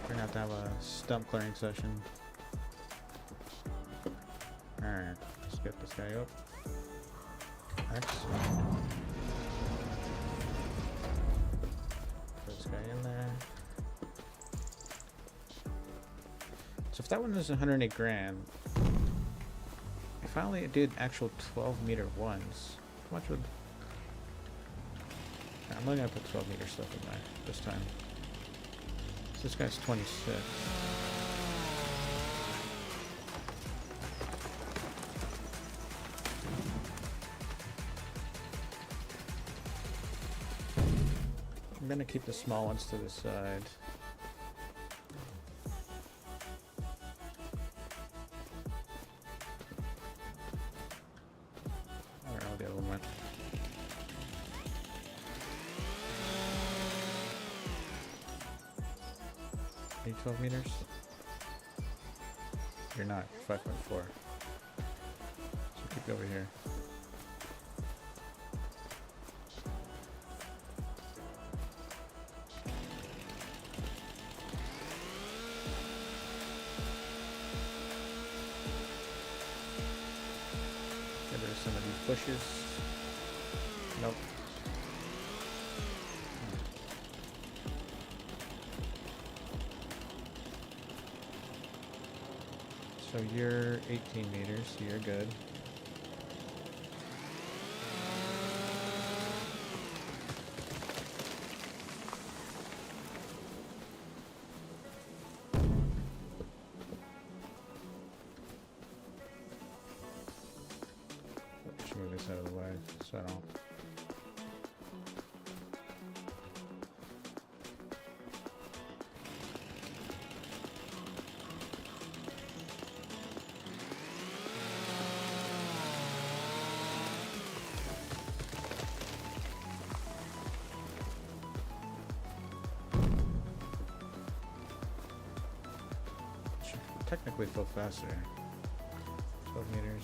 We're gonna have to have a stump clearing session. Alright, let's get this guy up. X. Guy in there. So if that one is 108 grand, if I only did actual 12-meter ones, how much would... I'm only gonna put 12-meter stuff in there this time. So this guy's 26. I'm gonna keep the small ones to the side. I don't know where the other one went. 12 meters? You're not. You're 5.4. So keep it over here. Get rid of some of these bushes. Nope. So you're 18 meters, so you're good. Let's move this out of the way so I don't. Technically feel faster. 12 meters.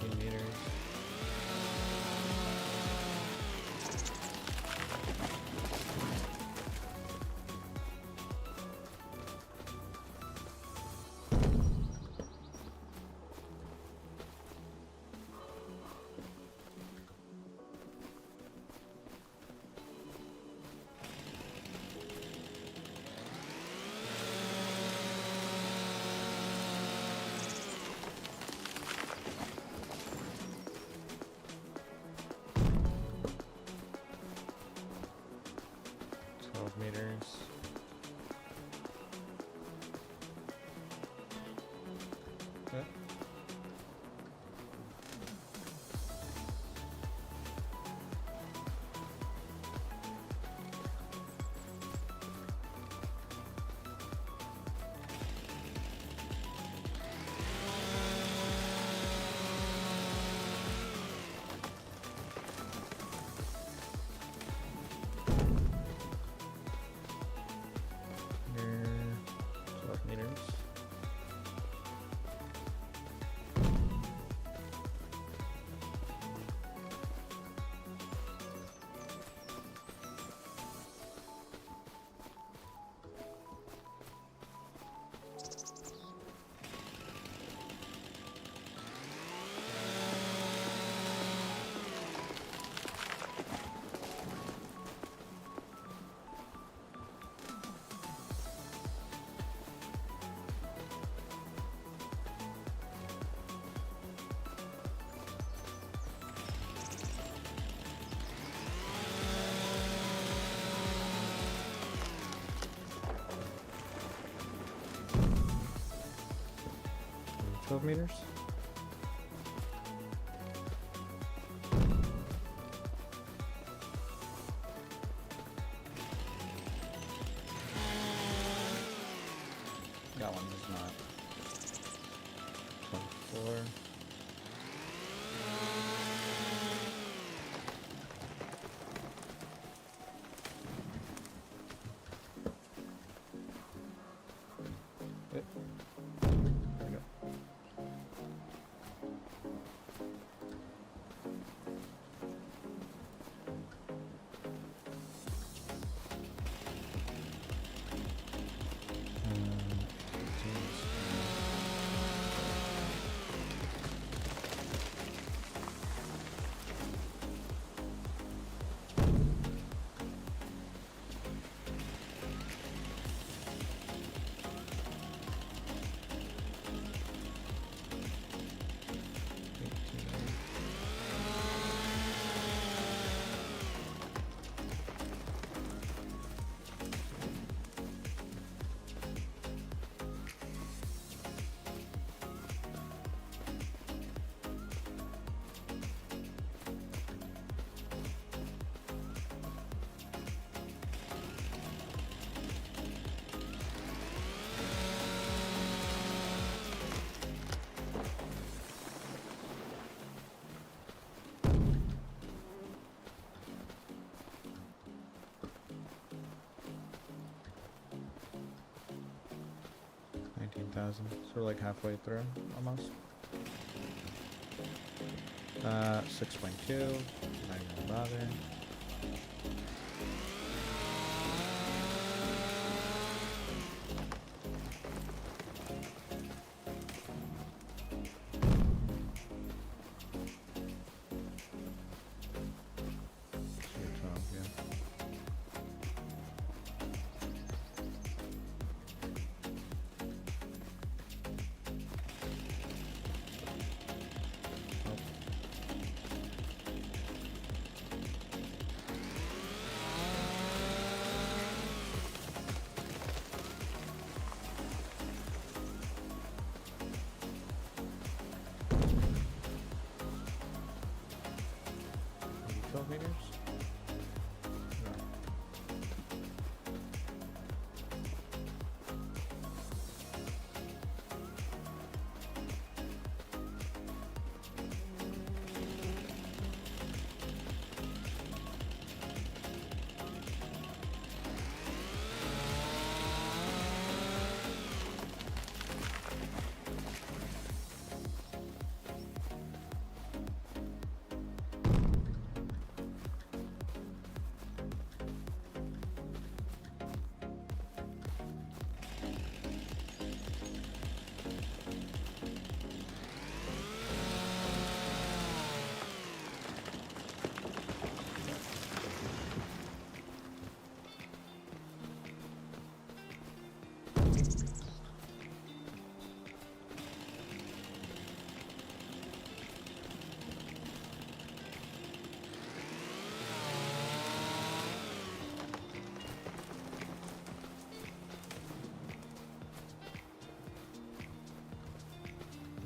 Meters. Meters. Okay. Meters. And 12 meters. That one is not. 24. 33,000. So we're like halfway through, almost. 6.2. Not even gonna bother. Meters?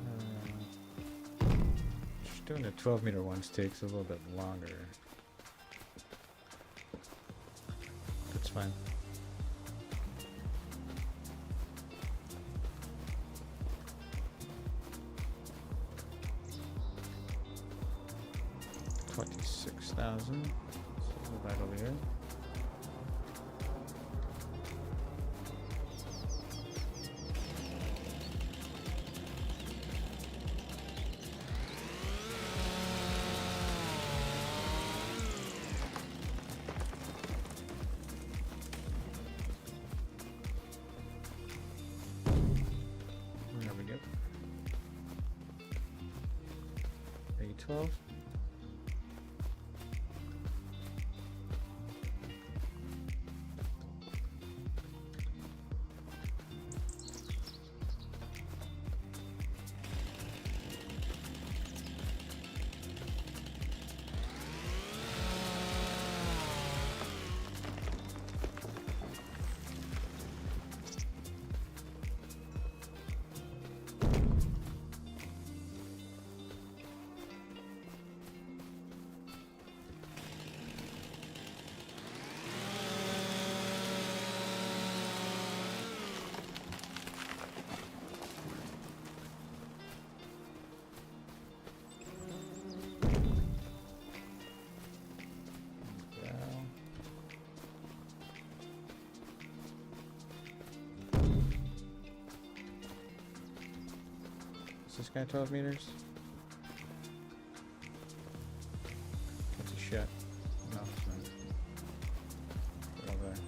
No. Doing the 12-meter ones takes a little bit longer. That's fine. $26,000. So go back over here. There we go. 812. Is this guy 12 meters? What's a shit? No, it's not. Put it over there.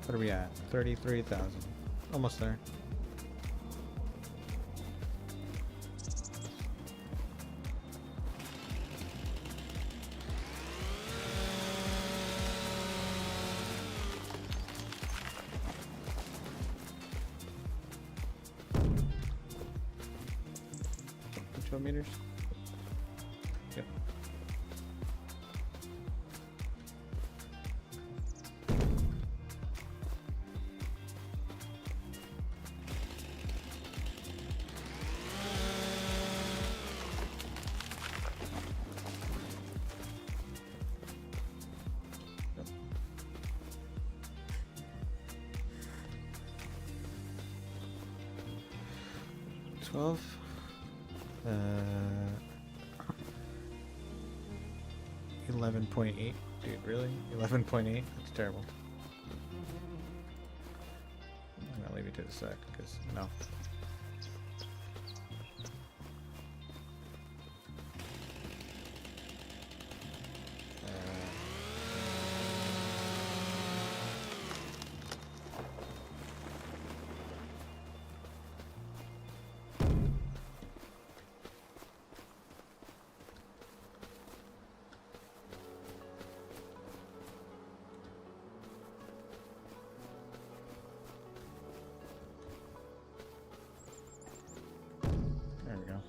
What are we at? 33,000. Almost there. Meters. Yep. 12. 11.8. Dude, really? 11.8? That's terrible. I'm gonna leave you to the sec, because no. There we go.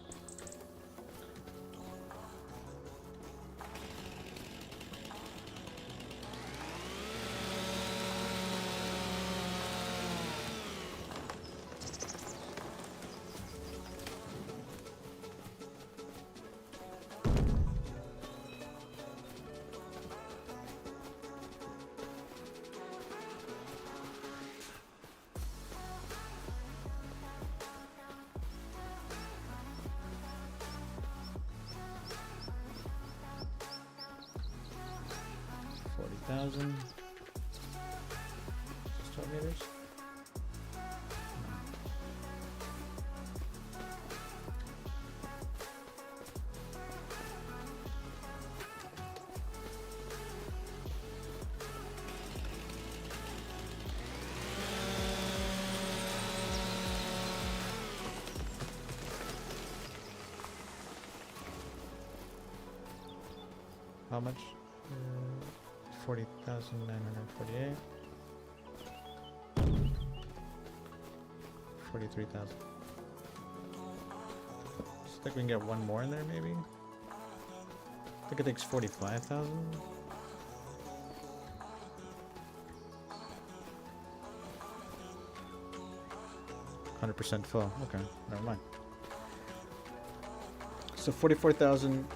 $40,000. 12 meters. How much? 40,948. 43,000. Just think we can get one more in there, maybe? I think it takes 45,000. 100% full. Okay, never mind. So 44,000.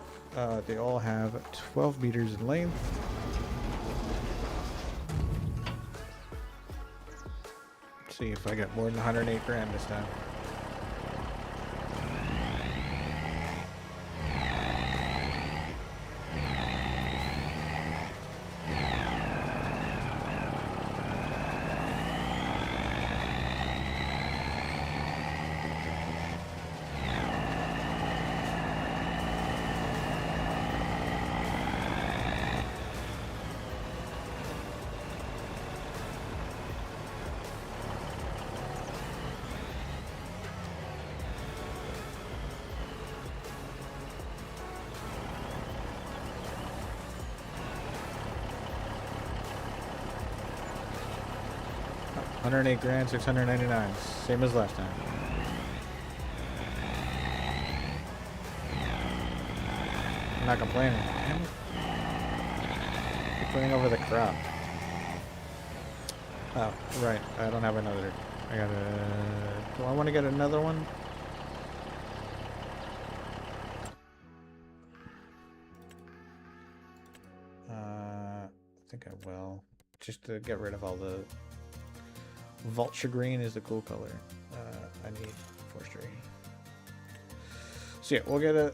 They all have 12 meters in length. Let's see if I get more than 108 grand this time. $108 grand, 699, same as last time. I'm not complaining. Complaining over the crop. Oh, right. I don't have another. I gotta. Do I want to get another one? I think I will. Just to get rid of all the. Vulture green is the cool color. I need Forestry. So yeah, we'll get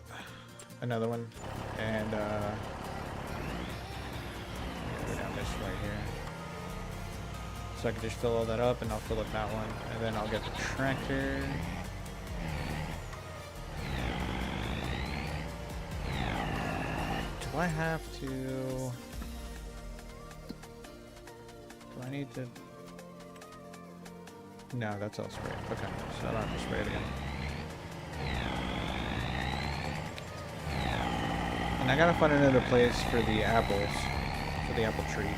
another one, and go down this right here. So I can just fill all that up, and I'll fill up that one, and then I'll get the tractor. Do I have to? Do I need to? No, that's all sprayed. Okay, so I don't have to spray it again. And I gotta find another place for the apples, for the apple trees.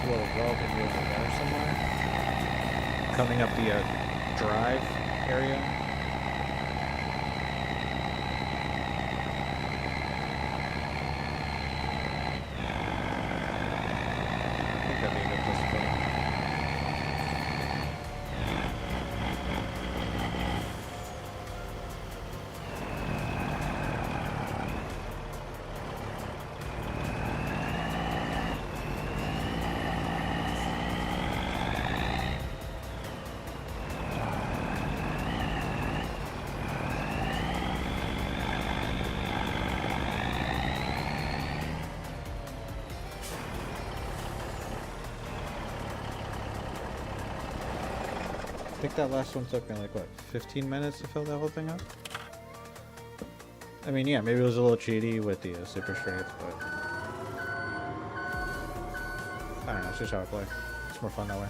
Little well maybe over there somewhere. Coming up the drive area. I think that'd be a good place to put it. I think that last one took me like, what, 15 minutes to fill that whole thing up? I mean, yeah, maybe it was a little cheaty with the super strength, but I don't know, it's just how I play. It's more fun that way.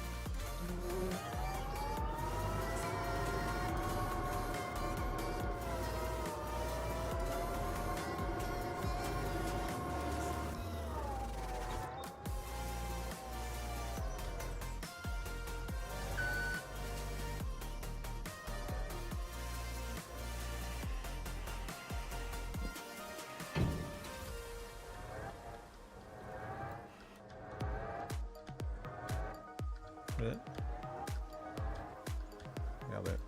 Yeah, a bit.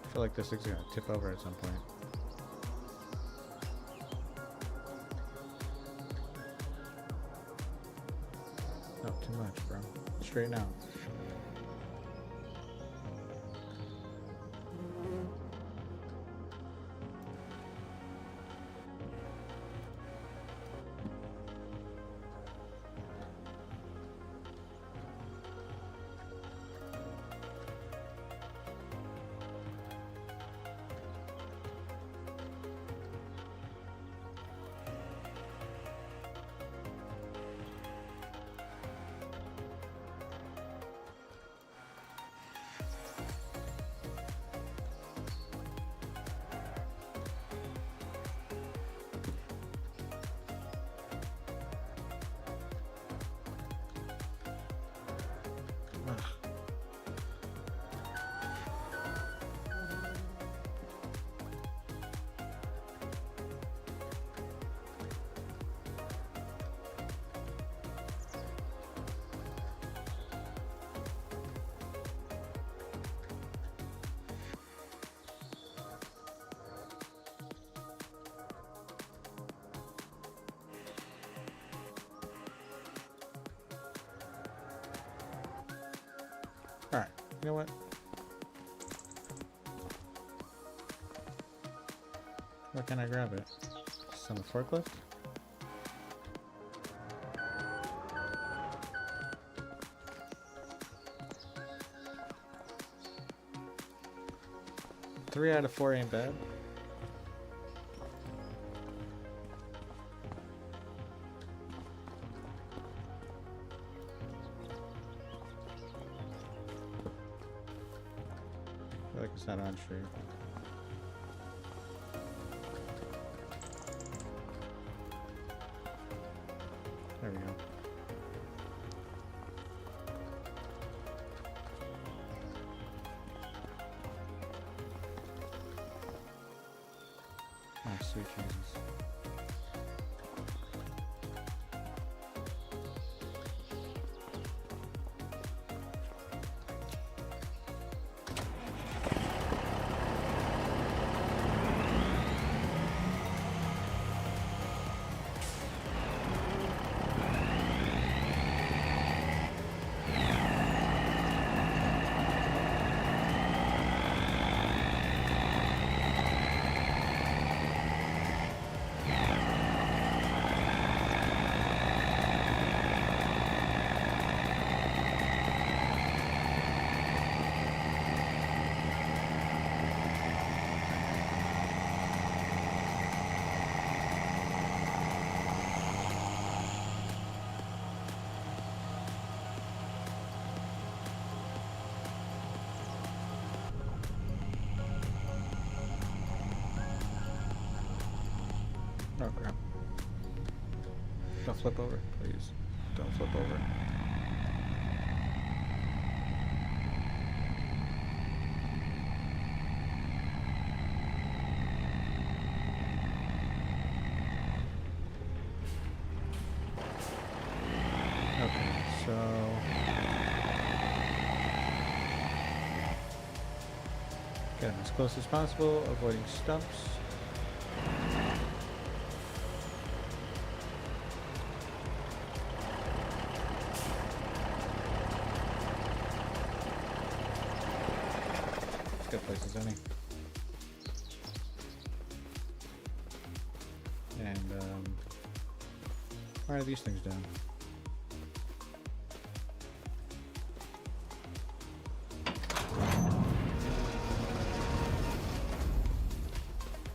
I feel like this thing's gonna tip over at some point. Not too much, bro. Straighten out. Alright, you know what? Where can I grab it? Just on the forklift? Three out of 4 ain't bad. I feel like it's not on straight. There we go. Oh, sweet Jesus. Oh crap. Don't flip over, please. Don't flip over. Okay, so get as close as possible, avoiding stumps. why are these things down?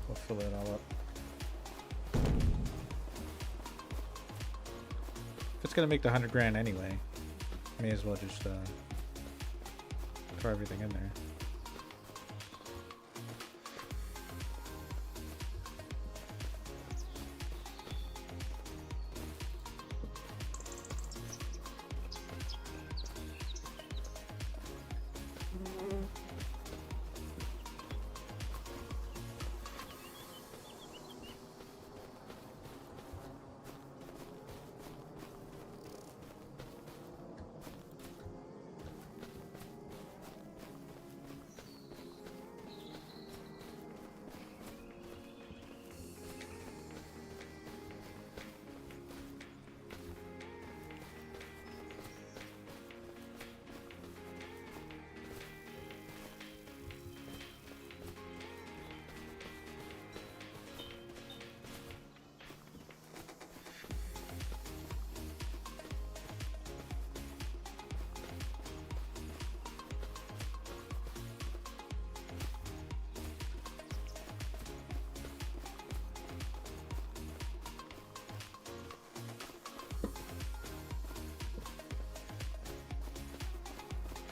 We'll fill it all up. If it's gonna make the 100 grand anyway, may as well just throw everything in there.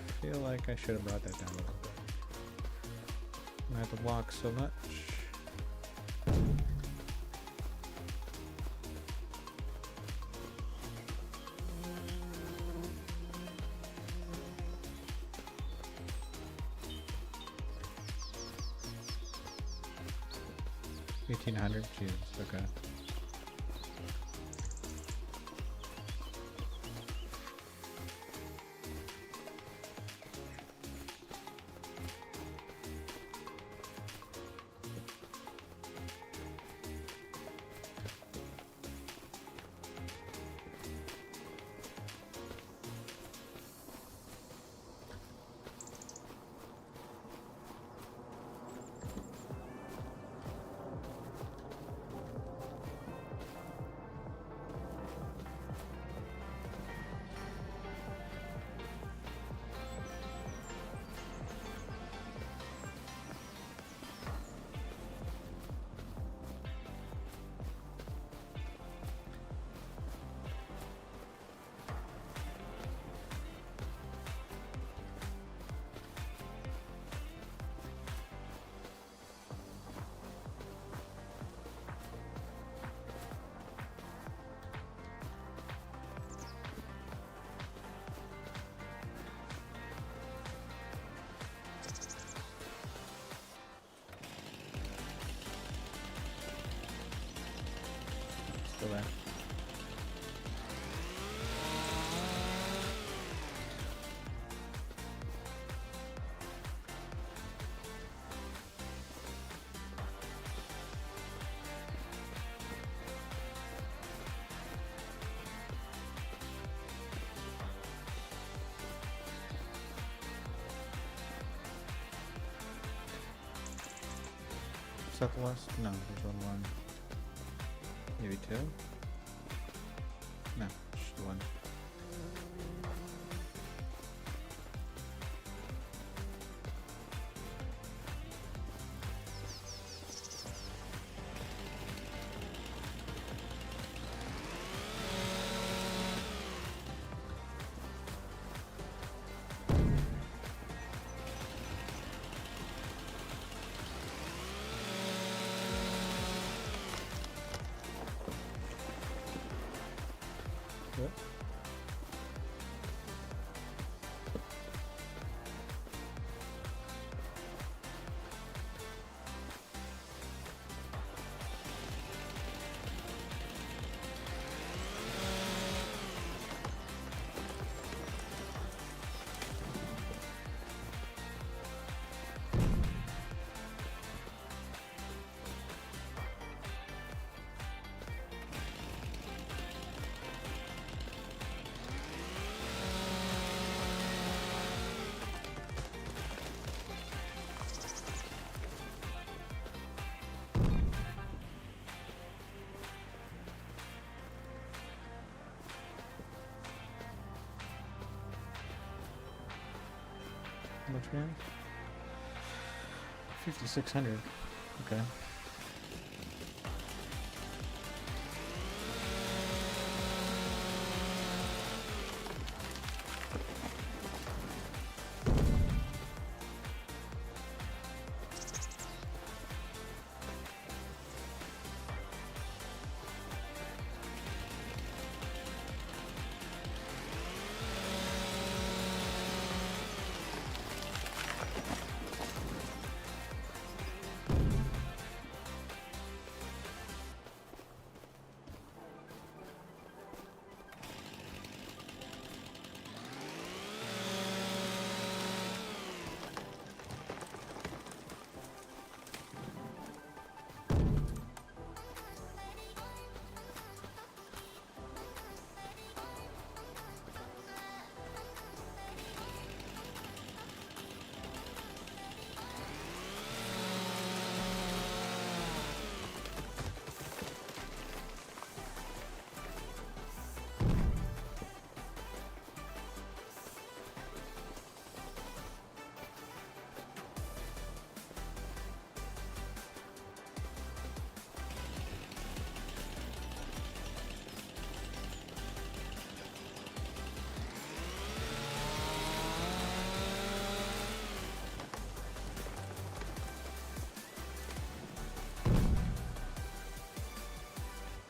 I feel like I should have brought that down a little bit. I have to walk so much. $1,800? Jesus, okay. Still there. Is that the last? No, there's only one. Maybe two? No, just one. Yep. much gas? 5,600. Okay.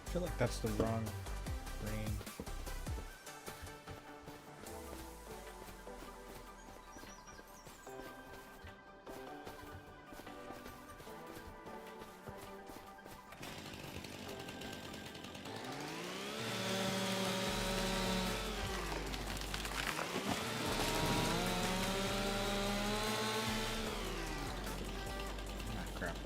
I feel like that's the wrong brain. Ah, crap.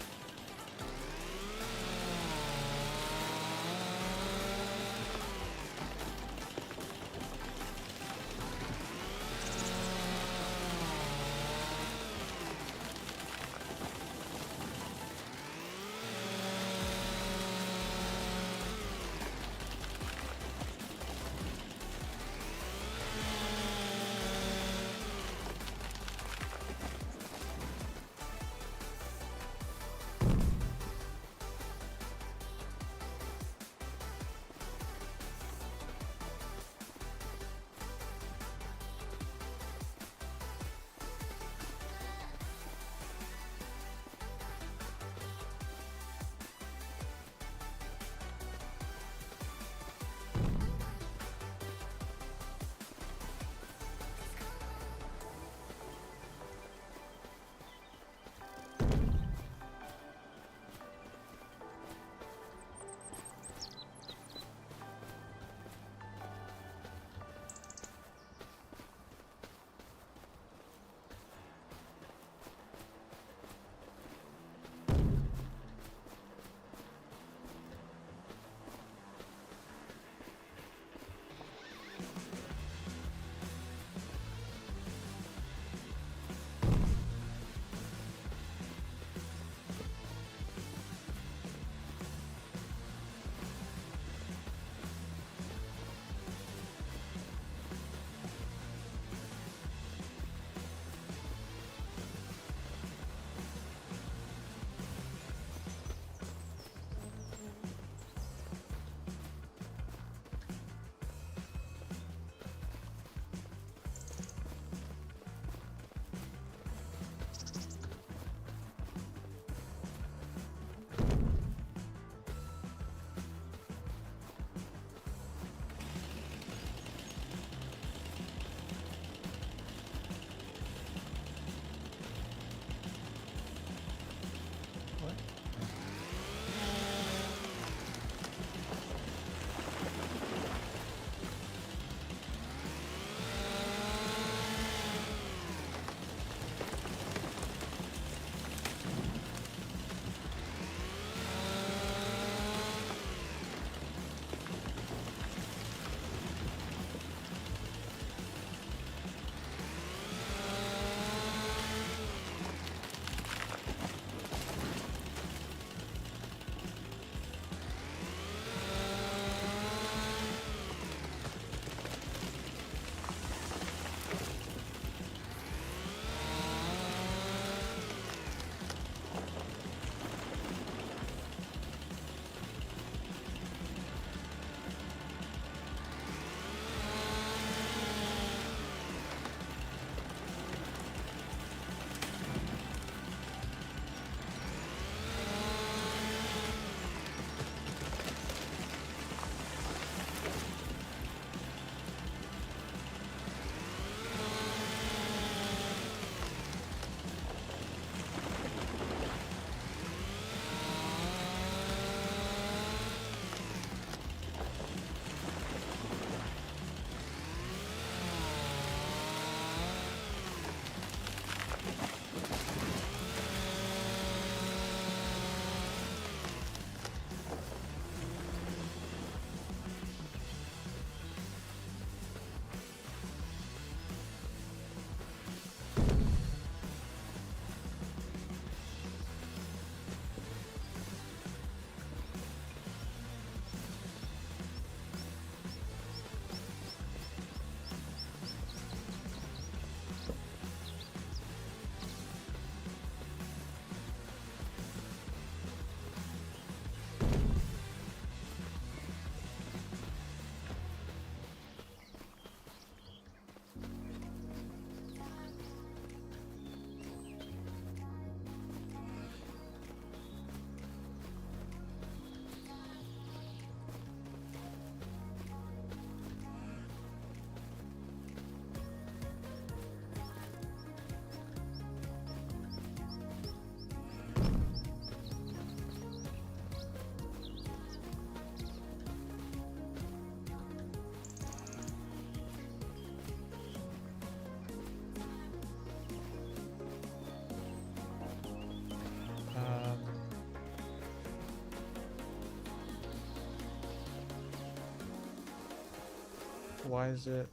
Why is it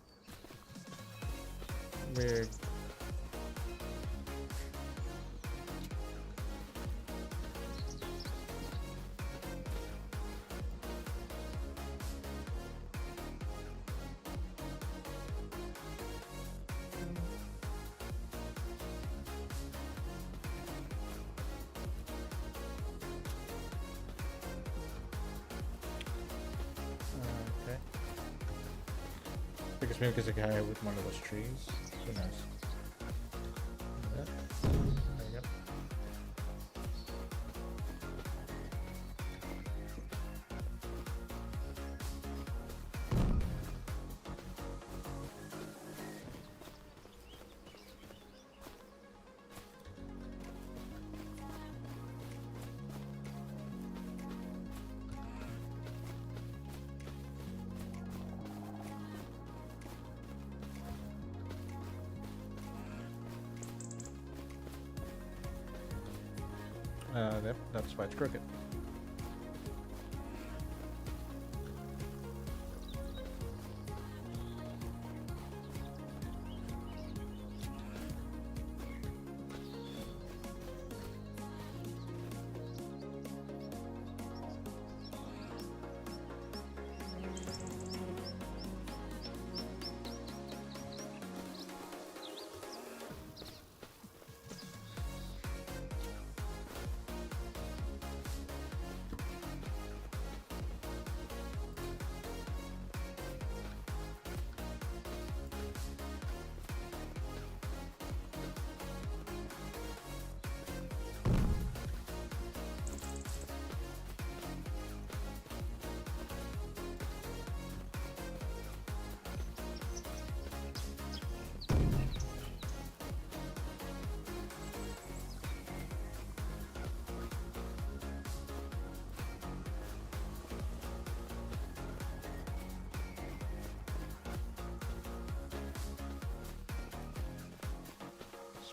weird? Okay. I guess maybe because I got hit with one of those trees. Who knows? Yep. There we go. Yep, that's why it's crooked.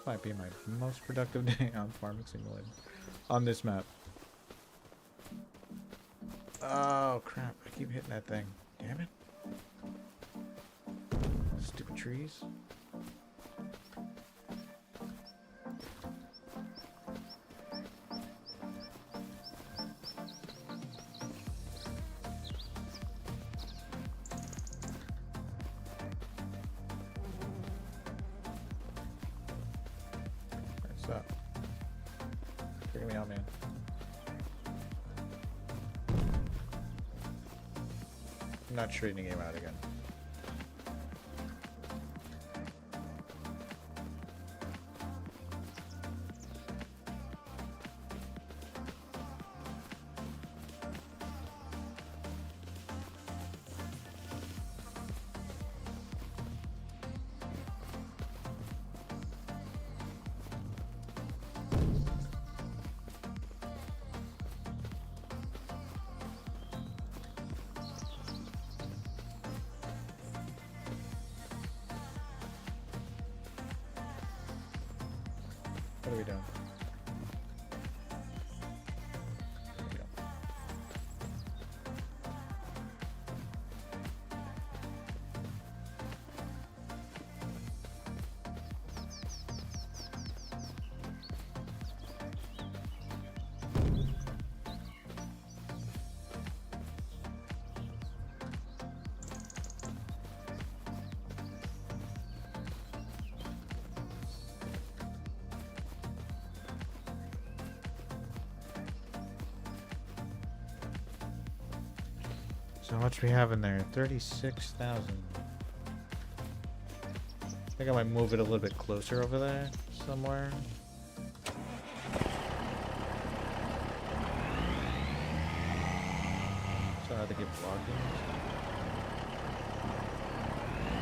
Might be my most productive day on Farming Simulator on this map. Oh crap, I keep hitting that thing. Damn it. Stupid trees. What's up? Figure me out, man. I'm not trading the game out again. What are we doing? There we go. So how much we have in there? 36,000. I think I might move it a little bit closer over there somewhere. So how to get blocking.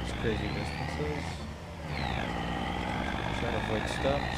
It's crazy distances. Try to avoid stumps.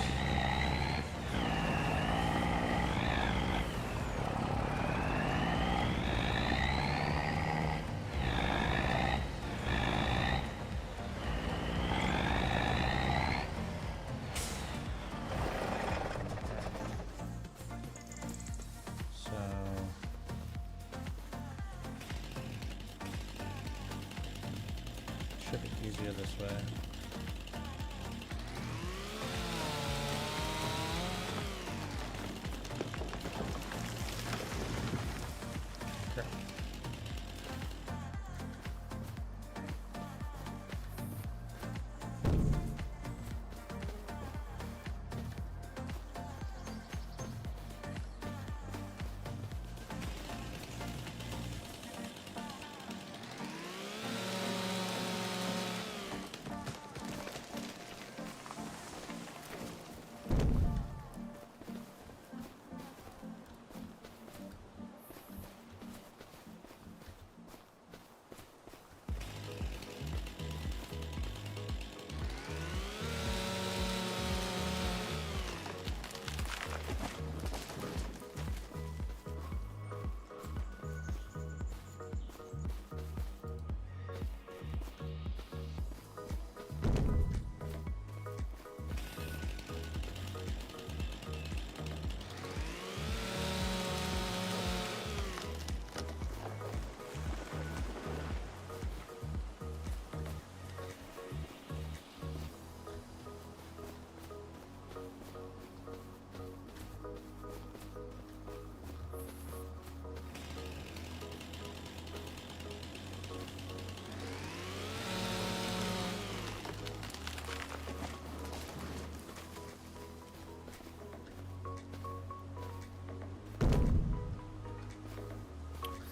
easier this way. Okay.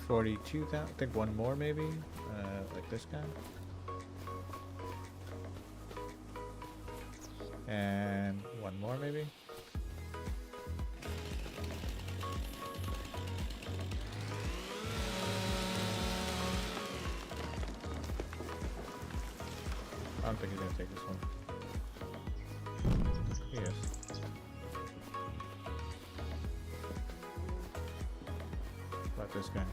$42,000. I think one more maybe, like this guy. And one more maybe. I don't think he's gonna take this one. Yes. About this guy.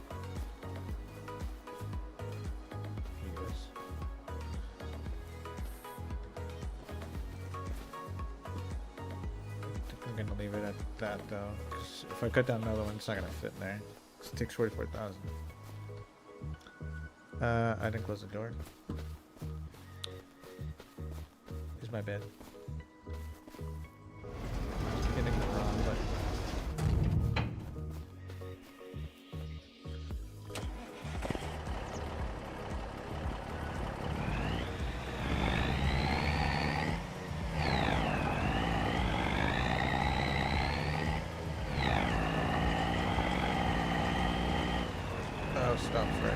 I'm gonna leave it at that though, because if I cut down another one, it's not gonna fit in there. It takes 44,000. I didn't close the door. Here's my bed. Hitting the wrong button. Stop for it.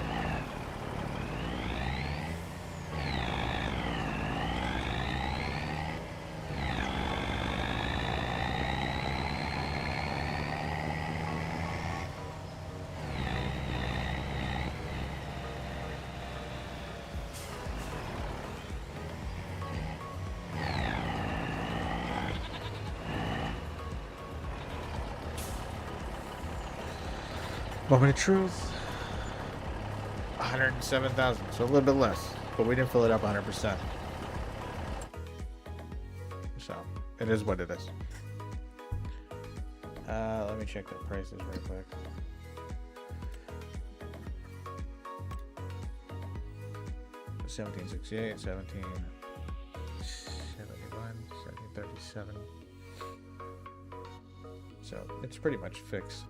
Moment of truth. 107,000, so a little bit less, but we didn't fill it up 100%. So it is what it is. Let me check the prices real quick. $17.68, $17.71, $17.37. So it's pretty much fixed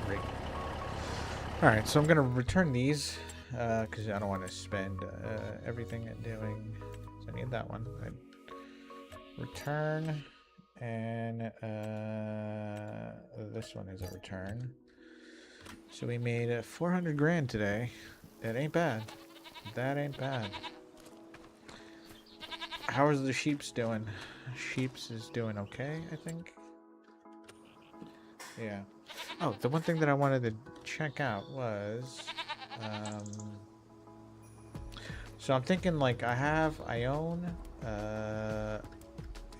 rate. All right, so I'm gonna return these because I don't want to spend everything at doing. So I need that one. I'd return, and this one is a return. So we made 400 grand today. That ain't bad. That ain't bad. How is the sheeps doing? Sheeps is doing okay, I think. Yeah. Oh, the one thing that I wanted to check out was, so I'm thinking like I own,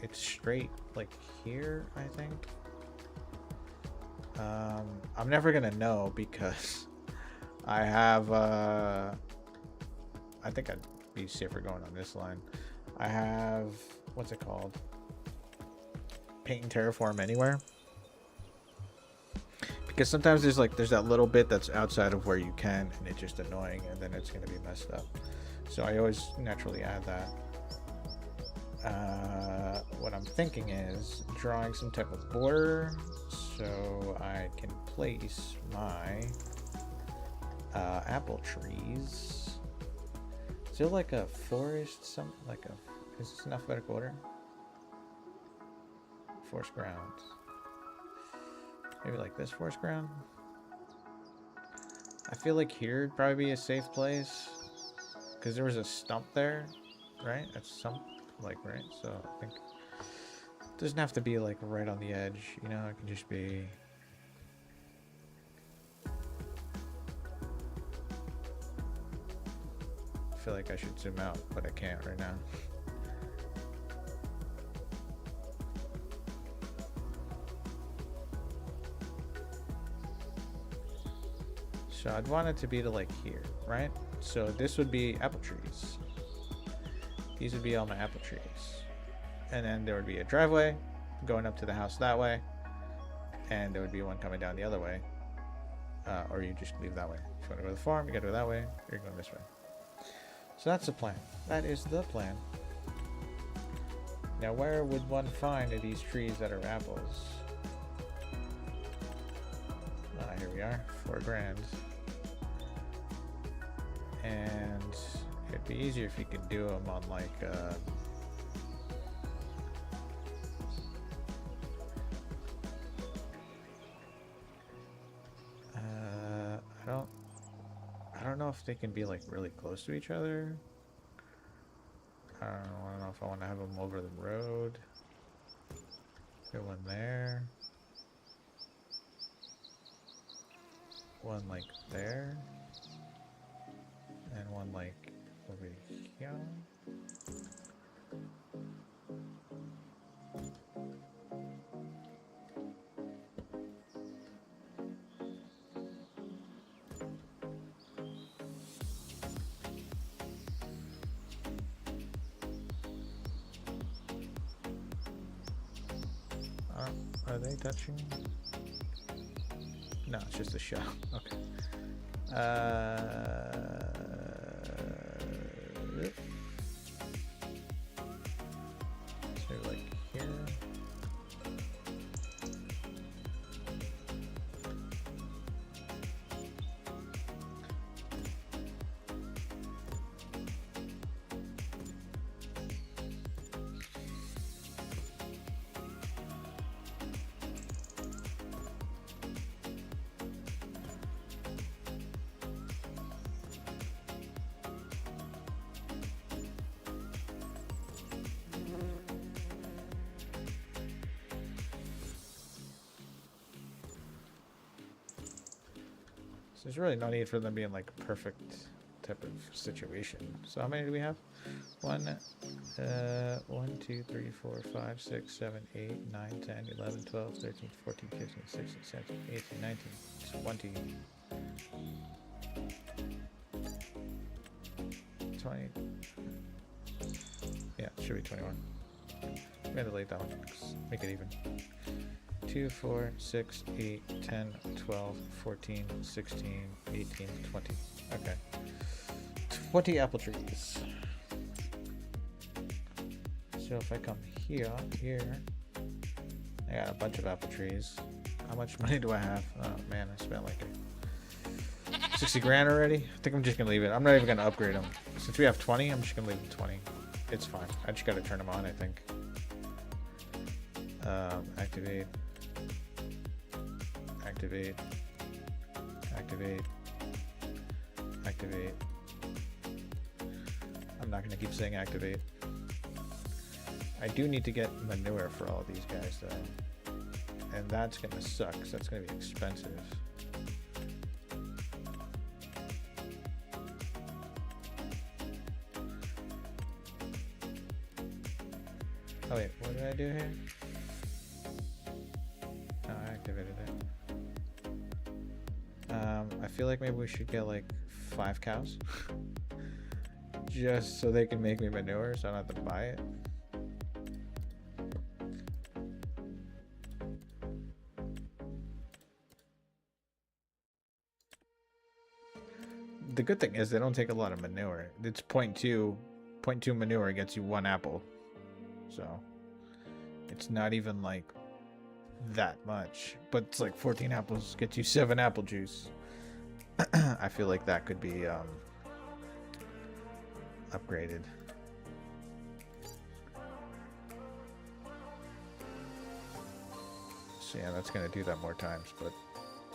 it's straight like here, I think. I'm never gonna know because I have, I think I'd be safer going on this line. I have, what's it called? Paint and terraform anywhere. Because sometimes there's that little bit that's outside of where you can, and it's just annoying, and then it's going to be messed up. So I always naturally add that. What I'm thinking is drawing some type of border so I can place my apple trees. Is there like a forest, is this in alphabetical order? Forest grounds. Maybe like this forest ground? I feel like here would probably be a safe place. Because there was a stump there, right? That's some, like, right? So I think it doesn't have to be like right on the edge, you know? It can just be. I feel like I should zoom out, but I can't right now. So I'd want it to be to like here, right? So this would be apple trees. These would be all my apple trees. And then there would be a driveway going up to the house that way. And there would be one coming down the other way. Or you just leave that way. If you want to go to the farm, you gotta go that way, or you're going this way. So that's the plan. That is the plan. Now where would one find these trees that are apples? Here we are, 4 grand. And it'd be easier if you could do them on like I don't know if they can be like really close to each other. I don't know if I want to have them over the road. Get one there. One like there. And one like over here. Are they touching? No, it's just a shell. Okay. So like here. So there's really no need for them being like a perfect type of situation. So how many do we have? 1, 2, 3, 4, 5, 6, 7, 8, 9, 10, 11, 12, 13, 14, 15, 16, 17, 18, 19, 20. Yeah, it should be 21. We had to delete that one. Make it even. 2, 4, 6, 8, 10, 12, 14, 16, 18, 20. Okay. 20 apple trees. So if I come here, I got a bunch of apple trees. How much money do I have? Oh man, I spent like 60 grand already. I think I'm just gonna leave it. I'm not even gonna upgrade them. Since we have 20, I'm just gonna leave them 20. It's fine. I just gotta turn them on, I think. Activate. Activate. Activate. Activate. I'm not gonna keep saying activate. I do need to get manure for all of these guys though. And that's gonna suck, because that's gonna be expensive. Oh wait, what did I do here? Oh, I activated it. I feel like maybe we should get like 5 cows. Just so they can make me manure so I don't have to buy it. the good thing is they don't take a lot of manure. It's 0.2 manure gets you 1 apple. So it's not even like that much. But it's like 14 apples gets you 7 apple juice. I feel like that could be upgraded. So yeah, that's gonna do that more times, but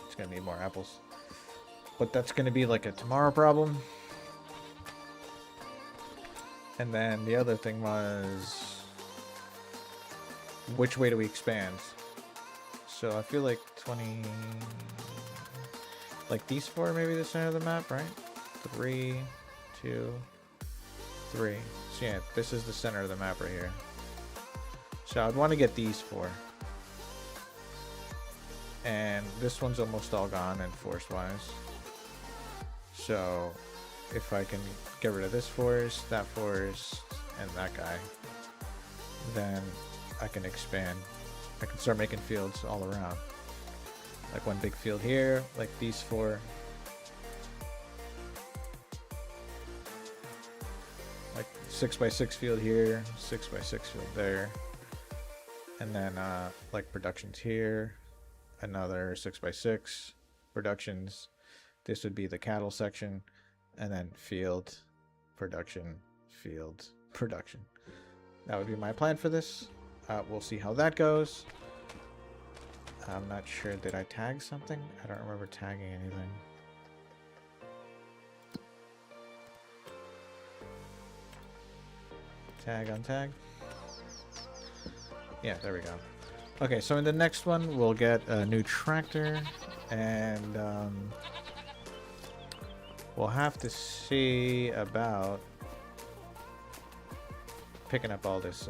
it's gonna need more apples. But that's gonna be like a tomorrow problem. And then the other thing was, which way do we expand? So I feel like 20, like these 4 maybe the center of the map, right? 3, 2, 3. So yeah, this is the center of the map right here. So I'd want to get these 4. And this one's almost all gone and forest-wise. So if I can get rid of this forest, that forest, and that guy, then I can expand. I can start making fields all around. Like one big field here, like these 4. Like 6x6 field here, 6x6 field there. And then like productions here, another 6x6 productions. This would be the cattle section, and then field, production, field, production. That would be my plan for this. We'll see how that goes. I'm not sure. Did I tag something? I don't remember tagging anything. Tag, untag. Yeah, there we go. Okay, so in the next one, we'll get a new tractor, and we'll have to see about picking up all this,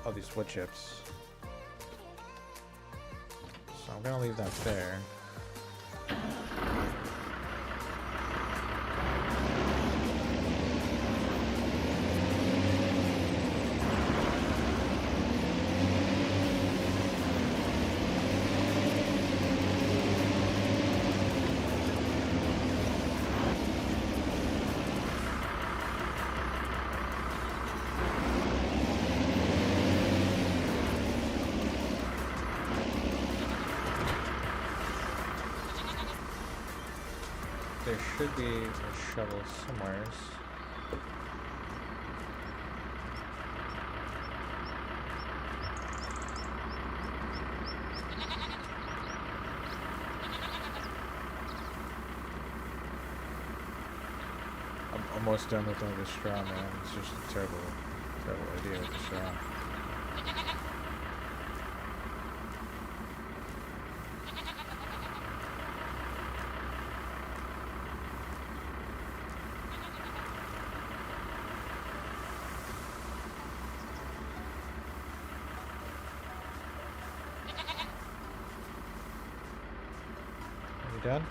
all these wood chips. So I'm gonna leave that there. There should be a shovel somewhere. I'm almost done with all this straw, man. It's just a terrible idea with the straw. Done?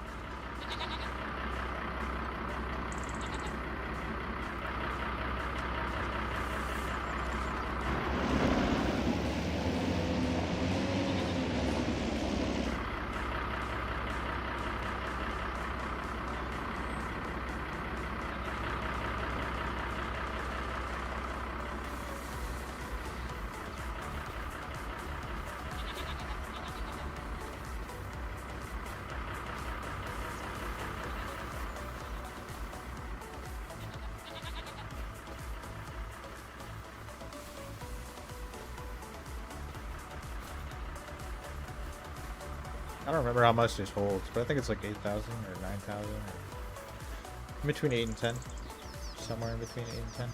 I don't remember how much this holds, but I think it's like 8,000 or 9,000, or between 8 and 10. Somewhere in between 8 and 10.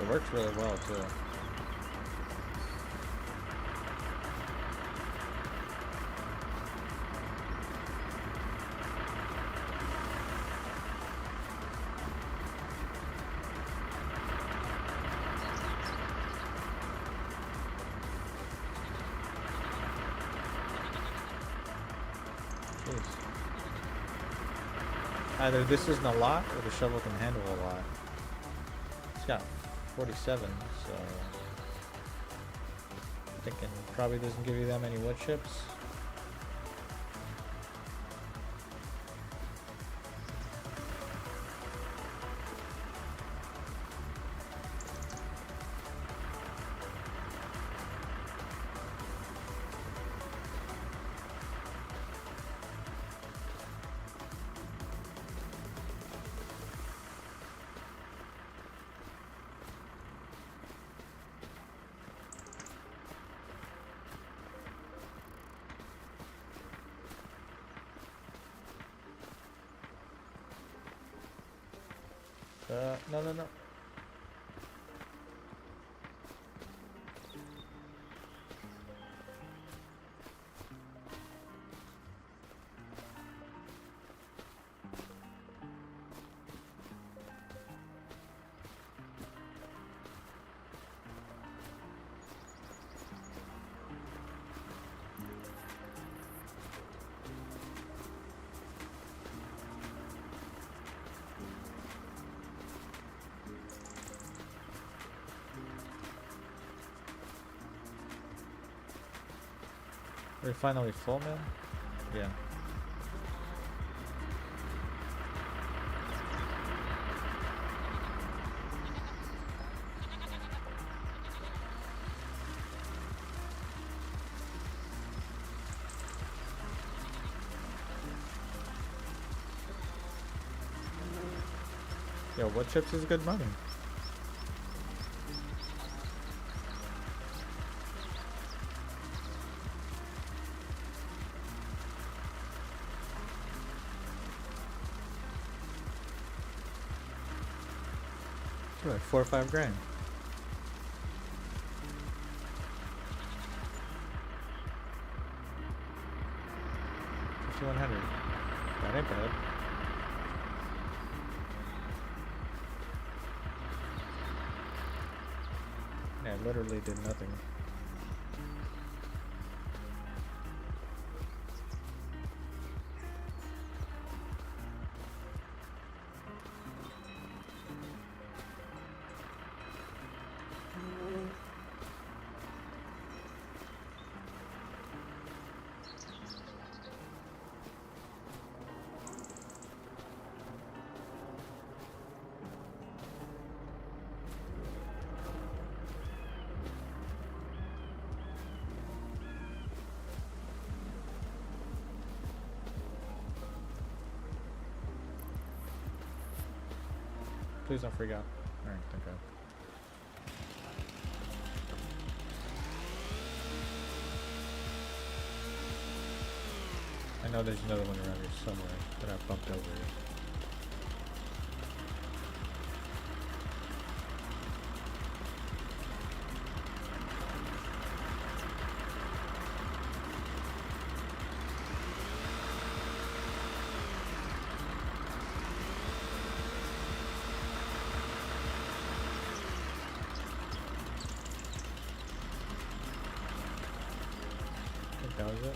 It works really well too. Either this isn't a lot, or the shovel can handle a lot. It's got 47, so I'm thinking probably doesn't give you that many wood chips. No. Are we finally full, man? Yeah. Yo, wood chips is good money. It's like 4 or 5 grand. $5,100. That ain't bad. Yeah, I literally did nothing. Please don't freak out. Alright, thank God. I know there's another one around here somewhere that I bumped over. That was it.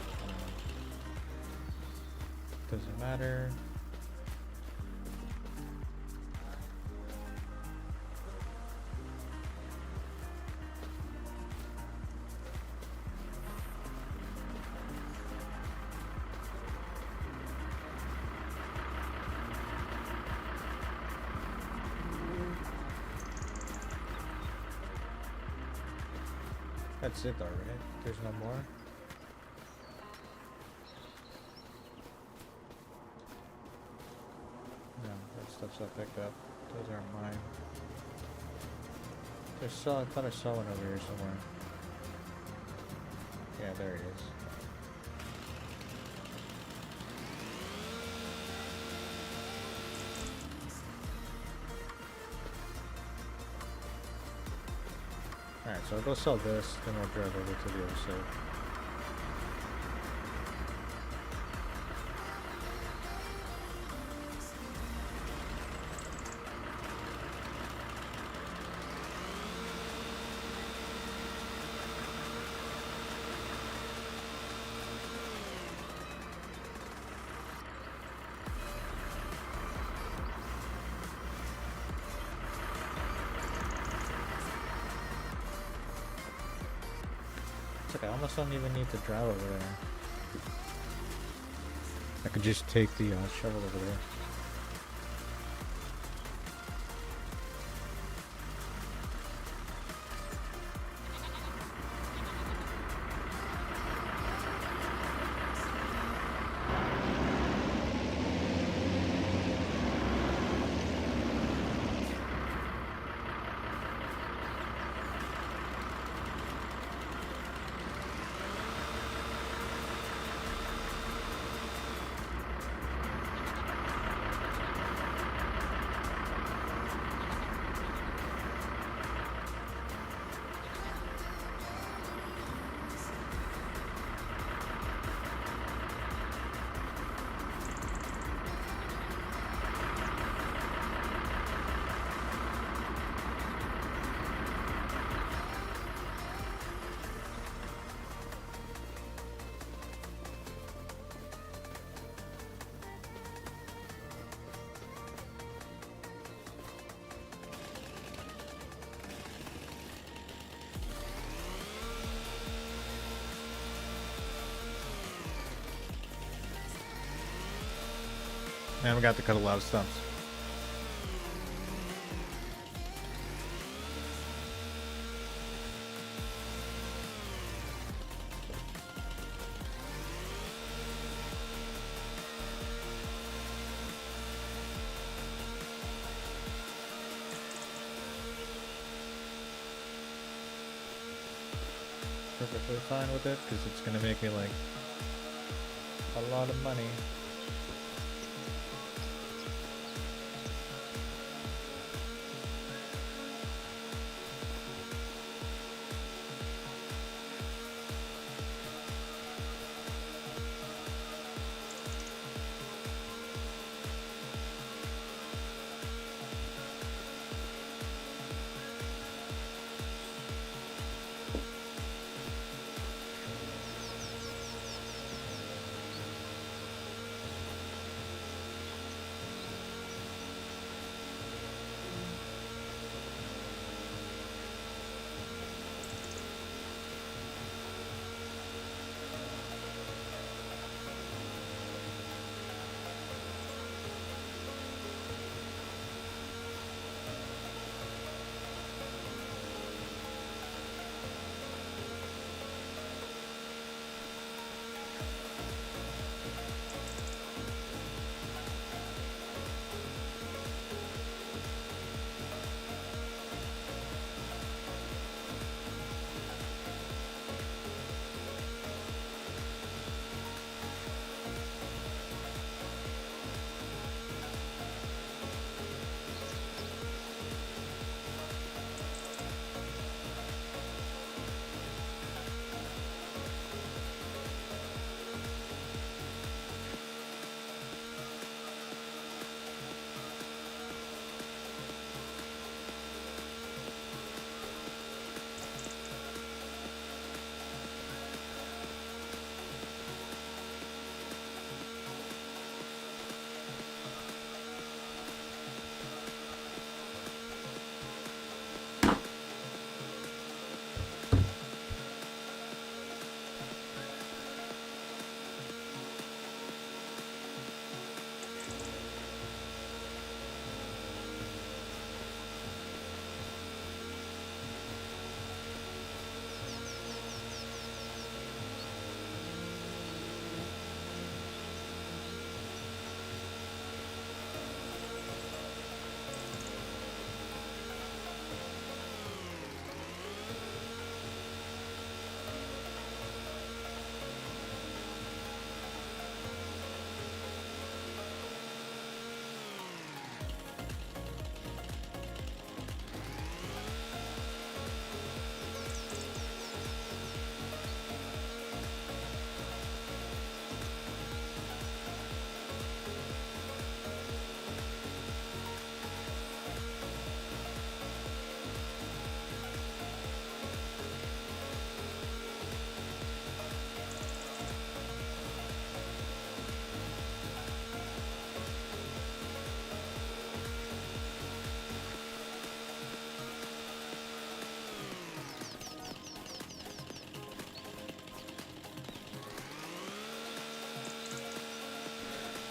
Doesn't matter. That's it though, right? There's no more? No, that stuff's I picked up. Those aren't mine. I thought I saw one over here somewhere. Yeah, there it is. Alright, so I'll go sell this, then we'll drive over to the other side. It's like I almost don't even need to drive over there. I could just take the shovel over there. And we got to cut a lot of stumps. Perfectly fine with it because it's going to make me like a lot of money.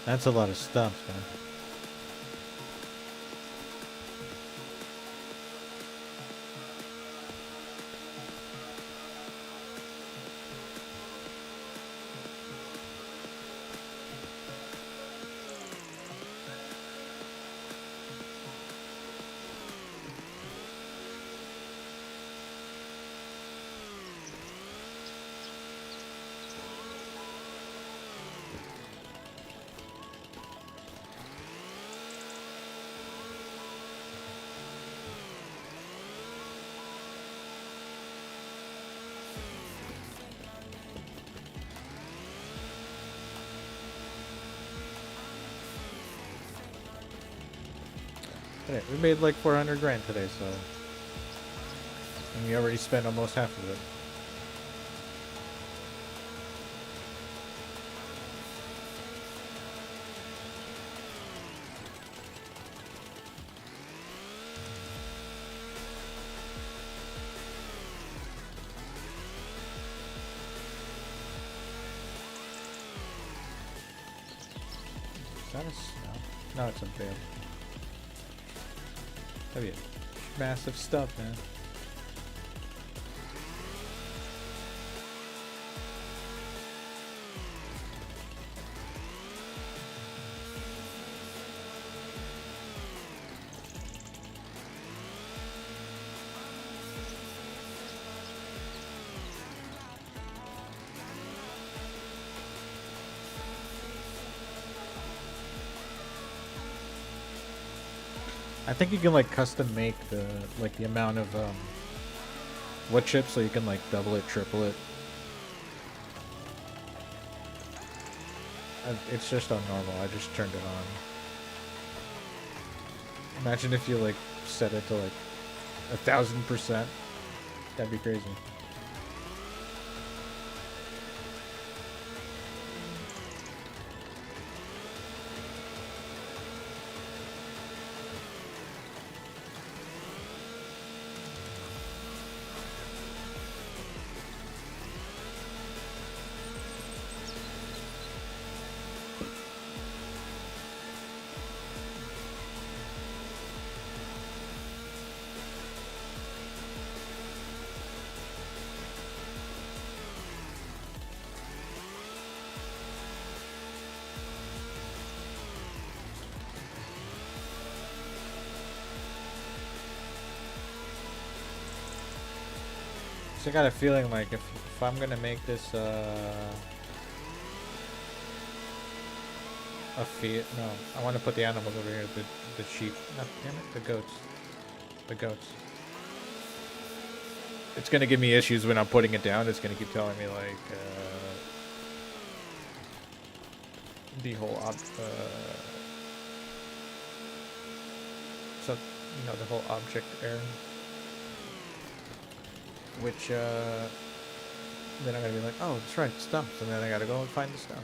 That's a lot of stuff, man. Okay, we made like 400 grand today, so. And we already spent almost half of it. Is that a snow? No, it's a bale. That'd be massive stuff, man. I think you can like custom make the amount of wood chips, so you can like double it, triple it. It's just on normal. I just turned it on. Imagine if you like set it to like 1,000%. That'd be crazy. So I got a feeling like if I'm gonna make this a feed, no, I want to put the animals over here. The sheep, not damn it, the goats, the goats. It's gonna give me issues when I'm putting it down. It's gonna keep telling me like the whole so you know, the whole object error. Which, then I'm gonna be like, oh, that's right, stuff. And then I gotta go and find the stuff.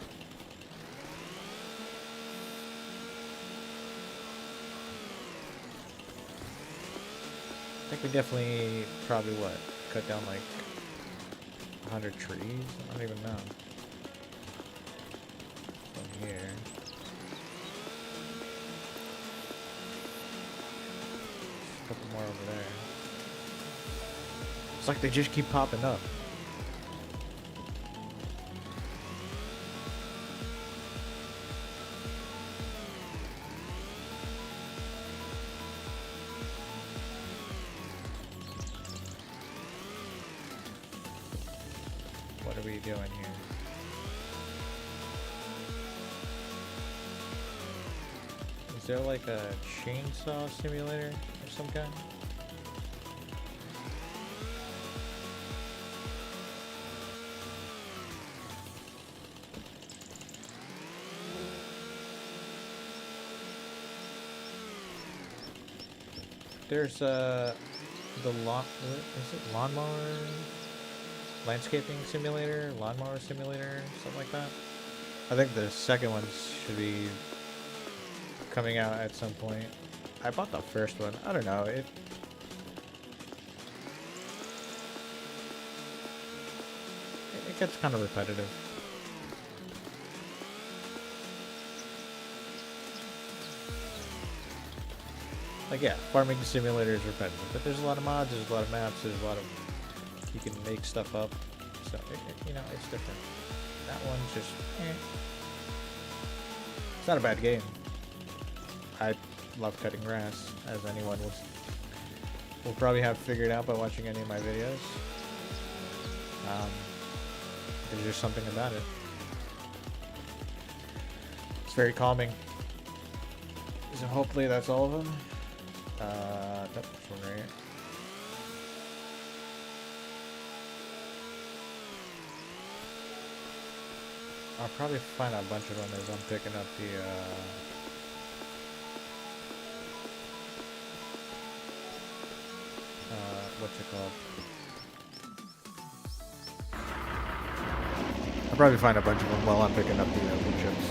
I think we definitely, probably what, cut down like 100 trees? I don't even know. From here. A couple more over there. It's like they just keep popping up. What are we doing here? Is there like a chainsaw simulator of some kind? There's the is it lawnmower landscaping simulator, lawnmower simulator, something like that. I think the second one should be coming out at some point. I bought the first one. I don't know. It gets kind of repetitive. Like, yeah, farming simulator is repetitive, but there's a lot of mods, there's a lot of maps, there's a lot of, you can make stuff up, so, you know, it's different. That one's just, It's not a bad game. I love cutting grass, as anyone will probably have figured out by watching any of my videos. There's just something about it. It's very calming. So hopefully that's all of them. Nope, this one right here. I'll probably find a bunch of them as I'm picking up the, what's it called? I'll probably find a bunch of them while I'm picking up the wood chips.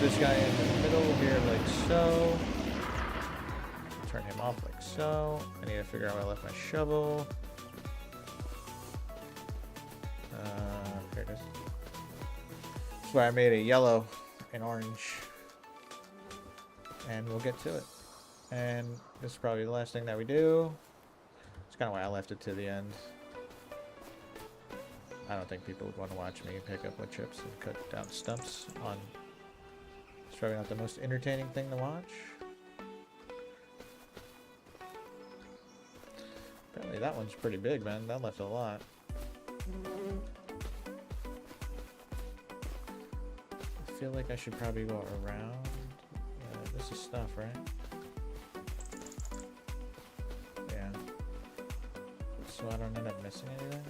This guy in the middle here like so. Turn him off like so. I need to figure out where I left my shovel. Here it is. That's why I made a yellow and orange. And we'll get to it. And this is probably the last thing that we do. It's kind of why I left it to the end. I don't think people would want to watch me pick up wood chips and cut down stumps on. It's probably not the most entertaining thing to watch. Apparently that one's pretty big, man. That left a lot. I feel like I should probably go around. This is stuff, right? Yeah. So I don't end up missing anything.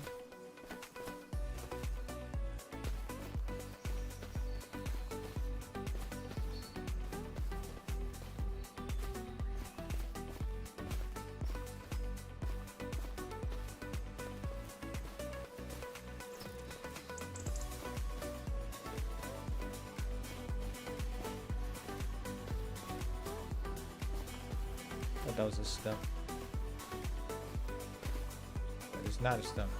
That was a stump. That is not a stump.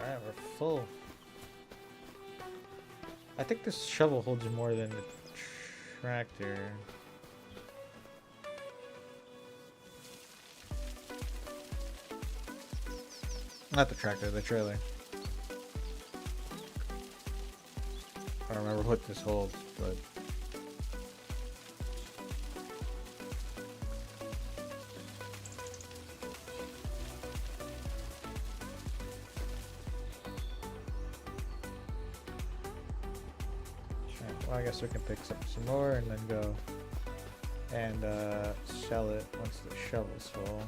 Alright, we're full. I think this shovel holds more than the tractor. Not the tractor, the trailer. I don't remember what this holds, but... Well, I guess we can pick up some more and then go and sell it once the shovel's full.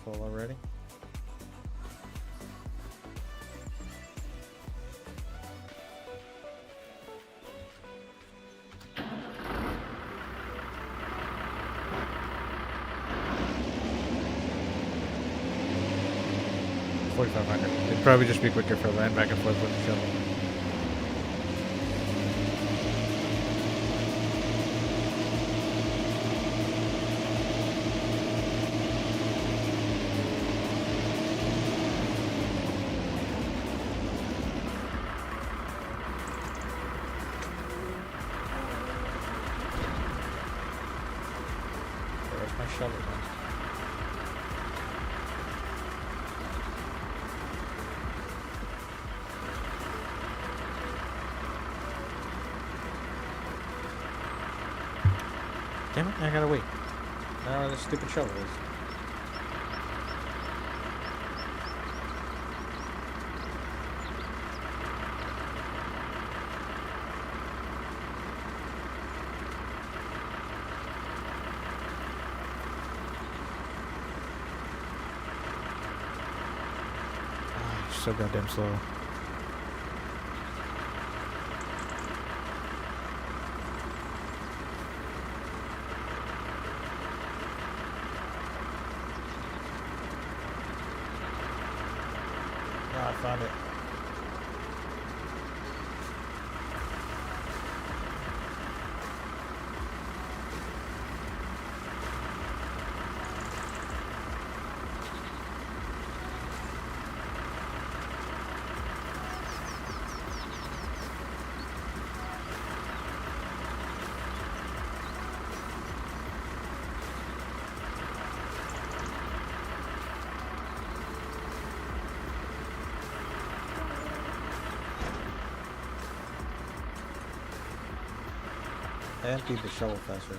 Full already. $4,500. It'd probably just be quicker for land back and forth with the shovel. shovel then. Damn it, I gotta wait. Now where this stupid shovel is. So goddamn slow. Ah, I found it. I emptied the shovel faster.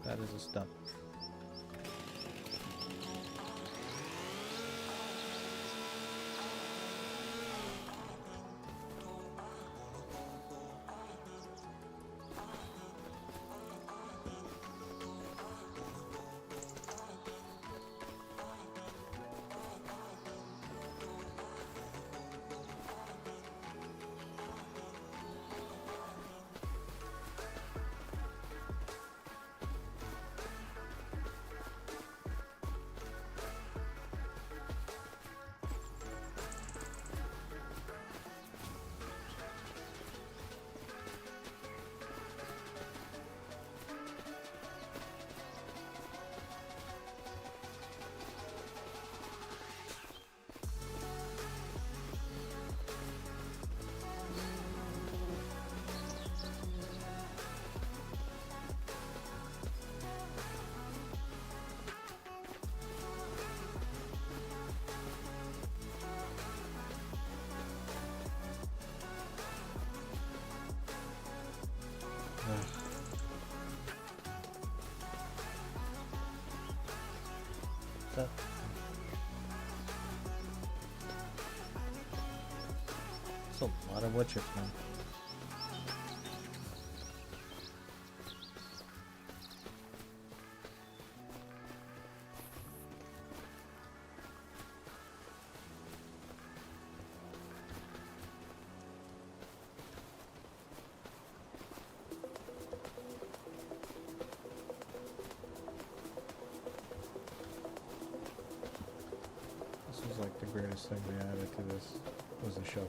That is a stump. That That's a lot of wood chips, man. This was like the greatest thing they added to this was the shovel.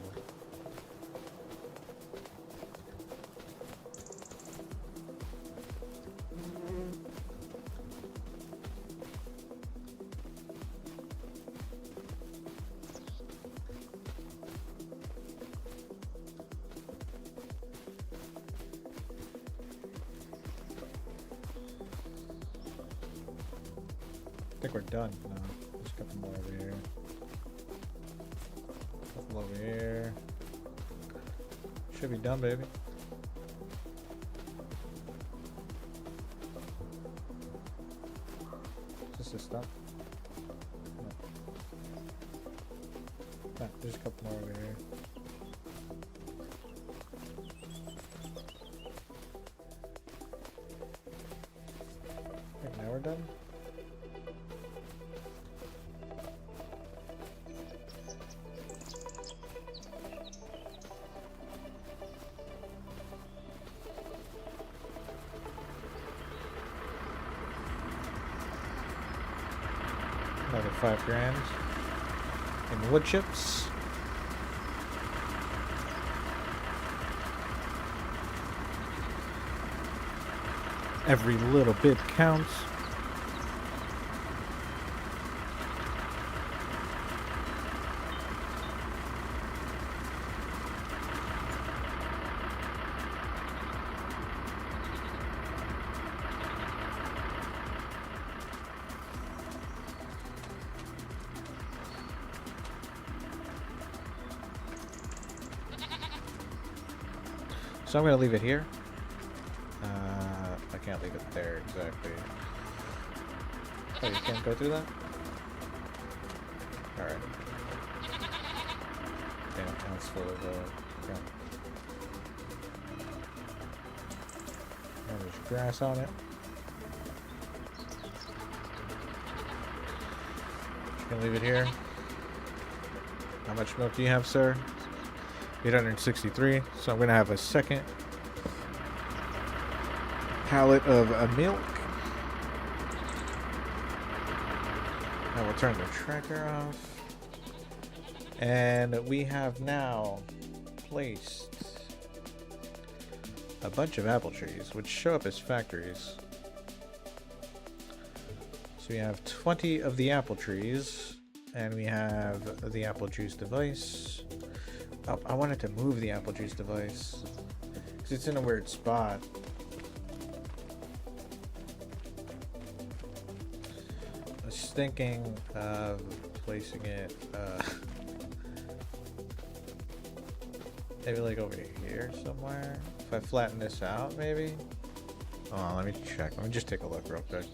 I think we're done now. Just a couple more over here. Couple over here. Should be done, baby. Is this stuff? No. No, there's a couple more over here. I think now we're done. Another $5 in wood chips. Every little bit counts. So I'm going to leave it here. I can't leave it there exactly. Oh, you can't go through that? Alright. Damn, now it's full of ground. And there's grass on it. Just gonna leave it here. How much milk do you have, sir? 863. So I'm gonna have a second pallet of milk. And we'll turn the tracker off. And we have now placed a bunch of apple trees, which show up as factories. So we have 20 of the apple trees, and we have the apple juice device. Oh, I wanted to move the apple juice device because it's in a weird spot. I was thinking of placing it maybe like over here somewhere. If I flatten this out, maybe. Oh, let me check. Let me just take a look real quick.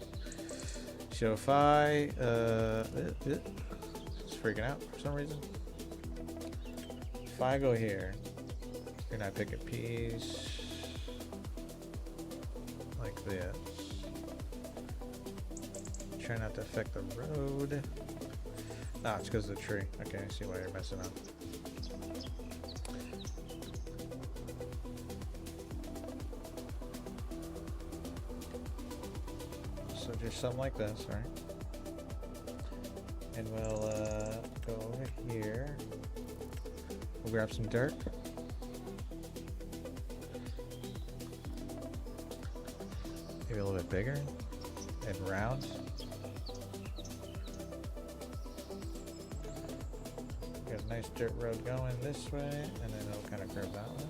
So if I it's freaking out for some reason. If I go here and I pick a piece like this, try not to affect the road. Ah, it's because of the tree. Okay, I see why you're messing up. So just something like this, right? And we'll go over here. We'll grab some dirt. Maybe a little bit bigger and round. Got a nice dirt road going this way, and then it'll kind of curve that way.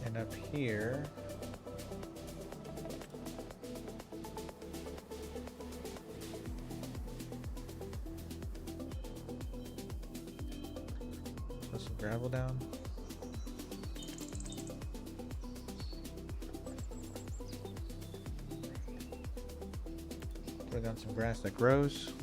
And up here, put some gravel down. Put down some grass that grows.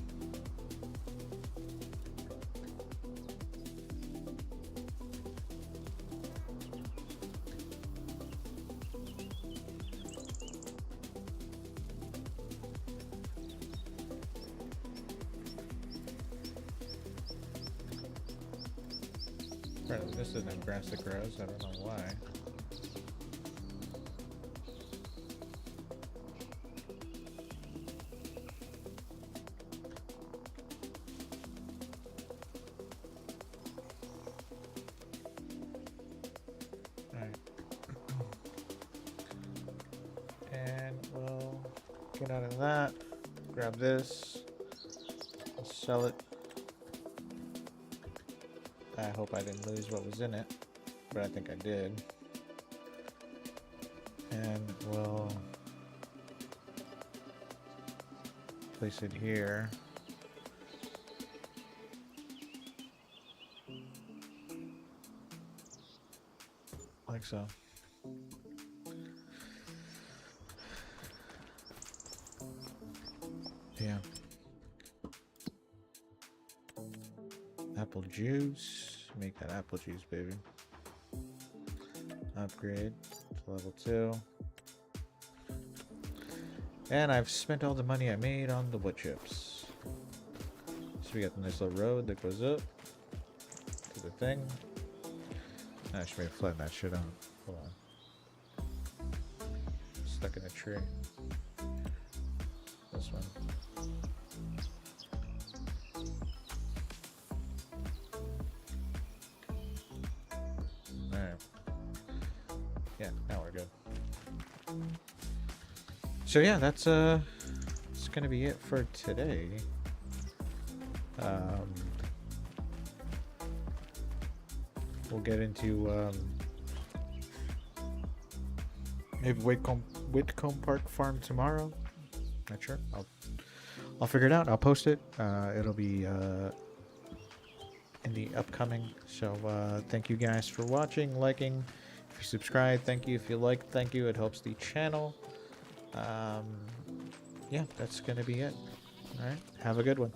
This isn't grass that grows, I don't know why. Alright. And we'll get out of that, grab this, sell it. I hope I didn't lose what was in it, but I think I did. And we'll place it here. Like so. Yeah. Apple juice. Make that apple juice, baby. Upgrade to level 2. And I've spent all the money I made on the wood chips. So we got the nice little road that goes up to the thing. I should maybe flatten that shit out. Hold on. Stuck in a tree. This one. Yeah, now we're good. So yeah, that's gonna be it for today. We'll get into maybe Whitcomb Park Farm tomorrow. Not sure. I'll I'll figure it out. I'll post it. It'll be in the upcoming. So thank you guys for watching, liking. If you subscribe, thank you. If you like, thank you. It helps the channel. Yeah, that's gonna be it. All right, have a good one.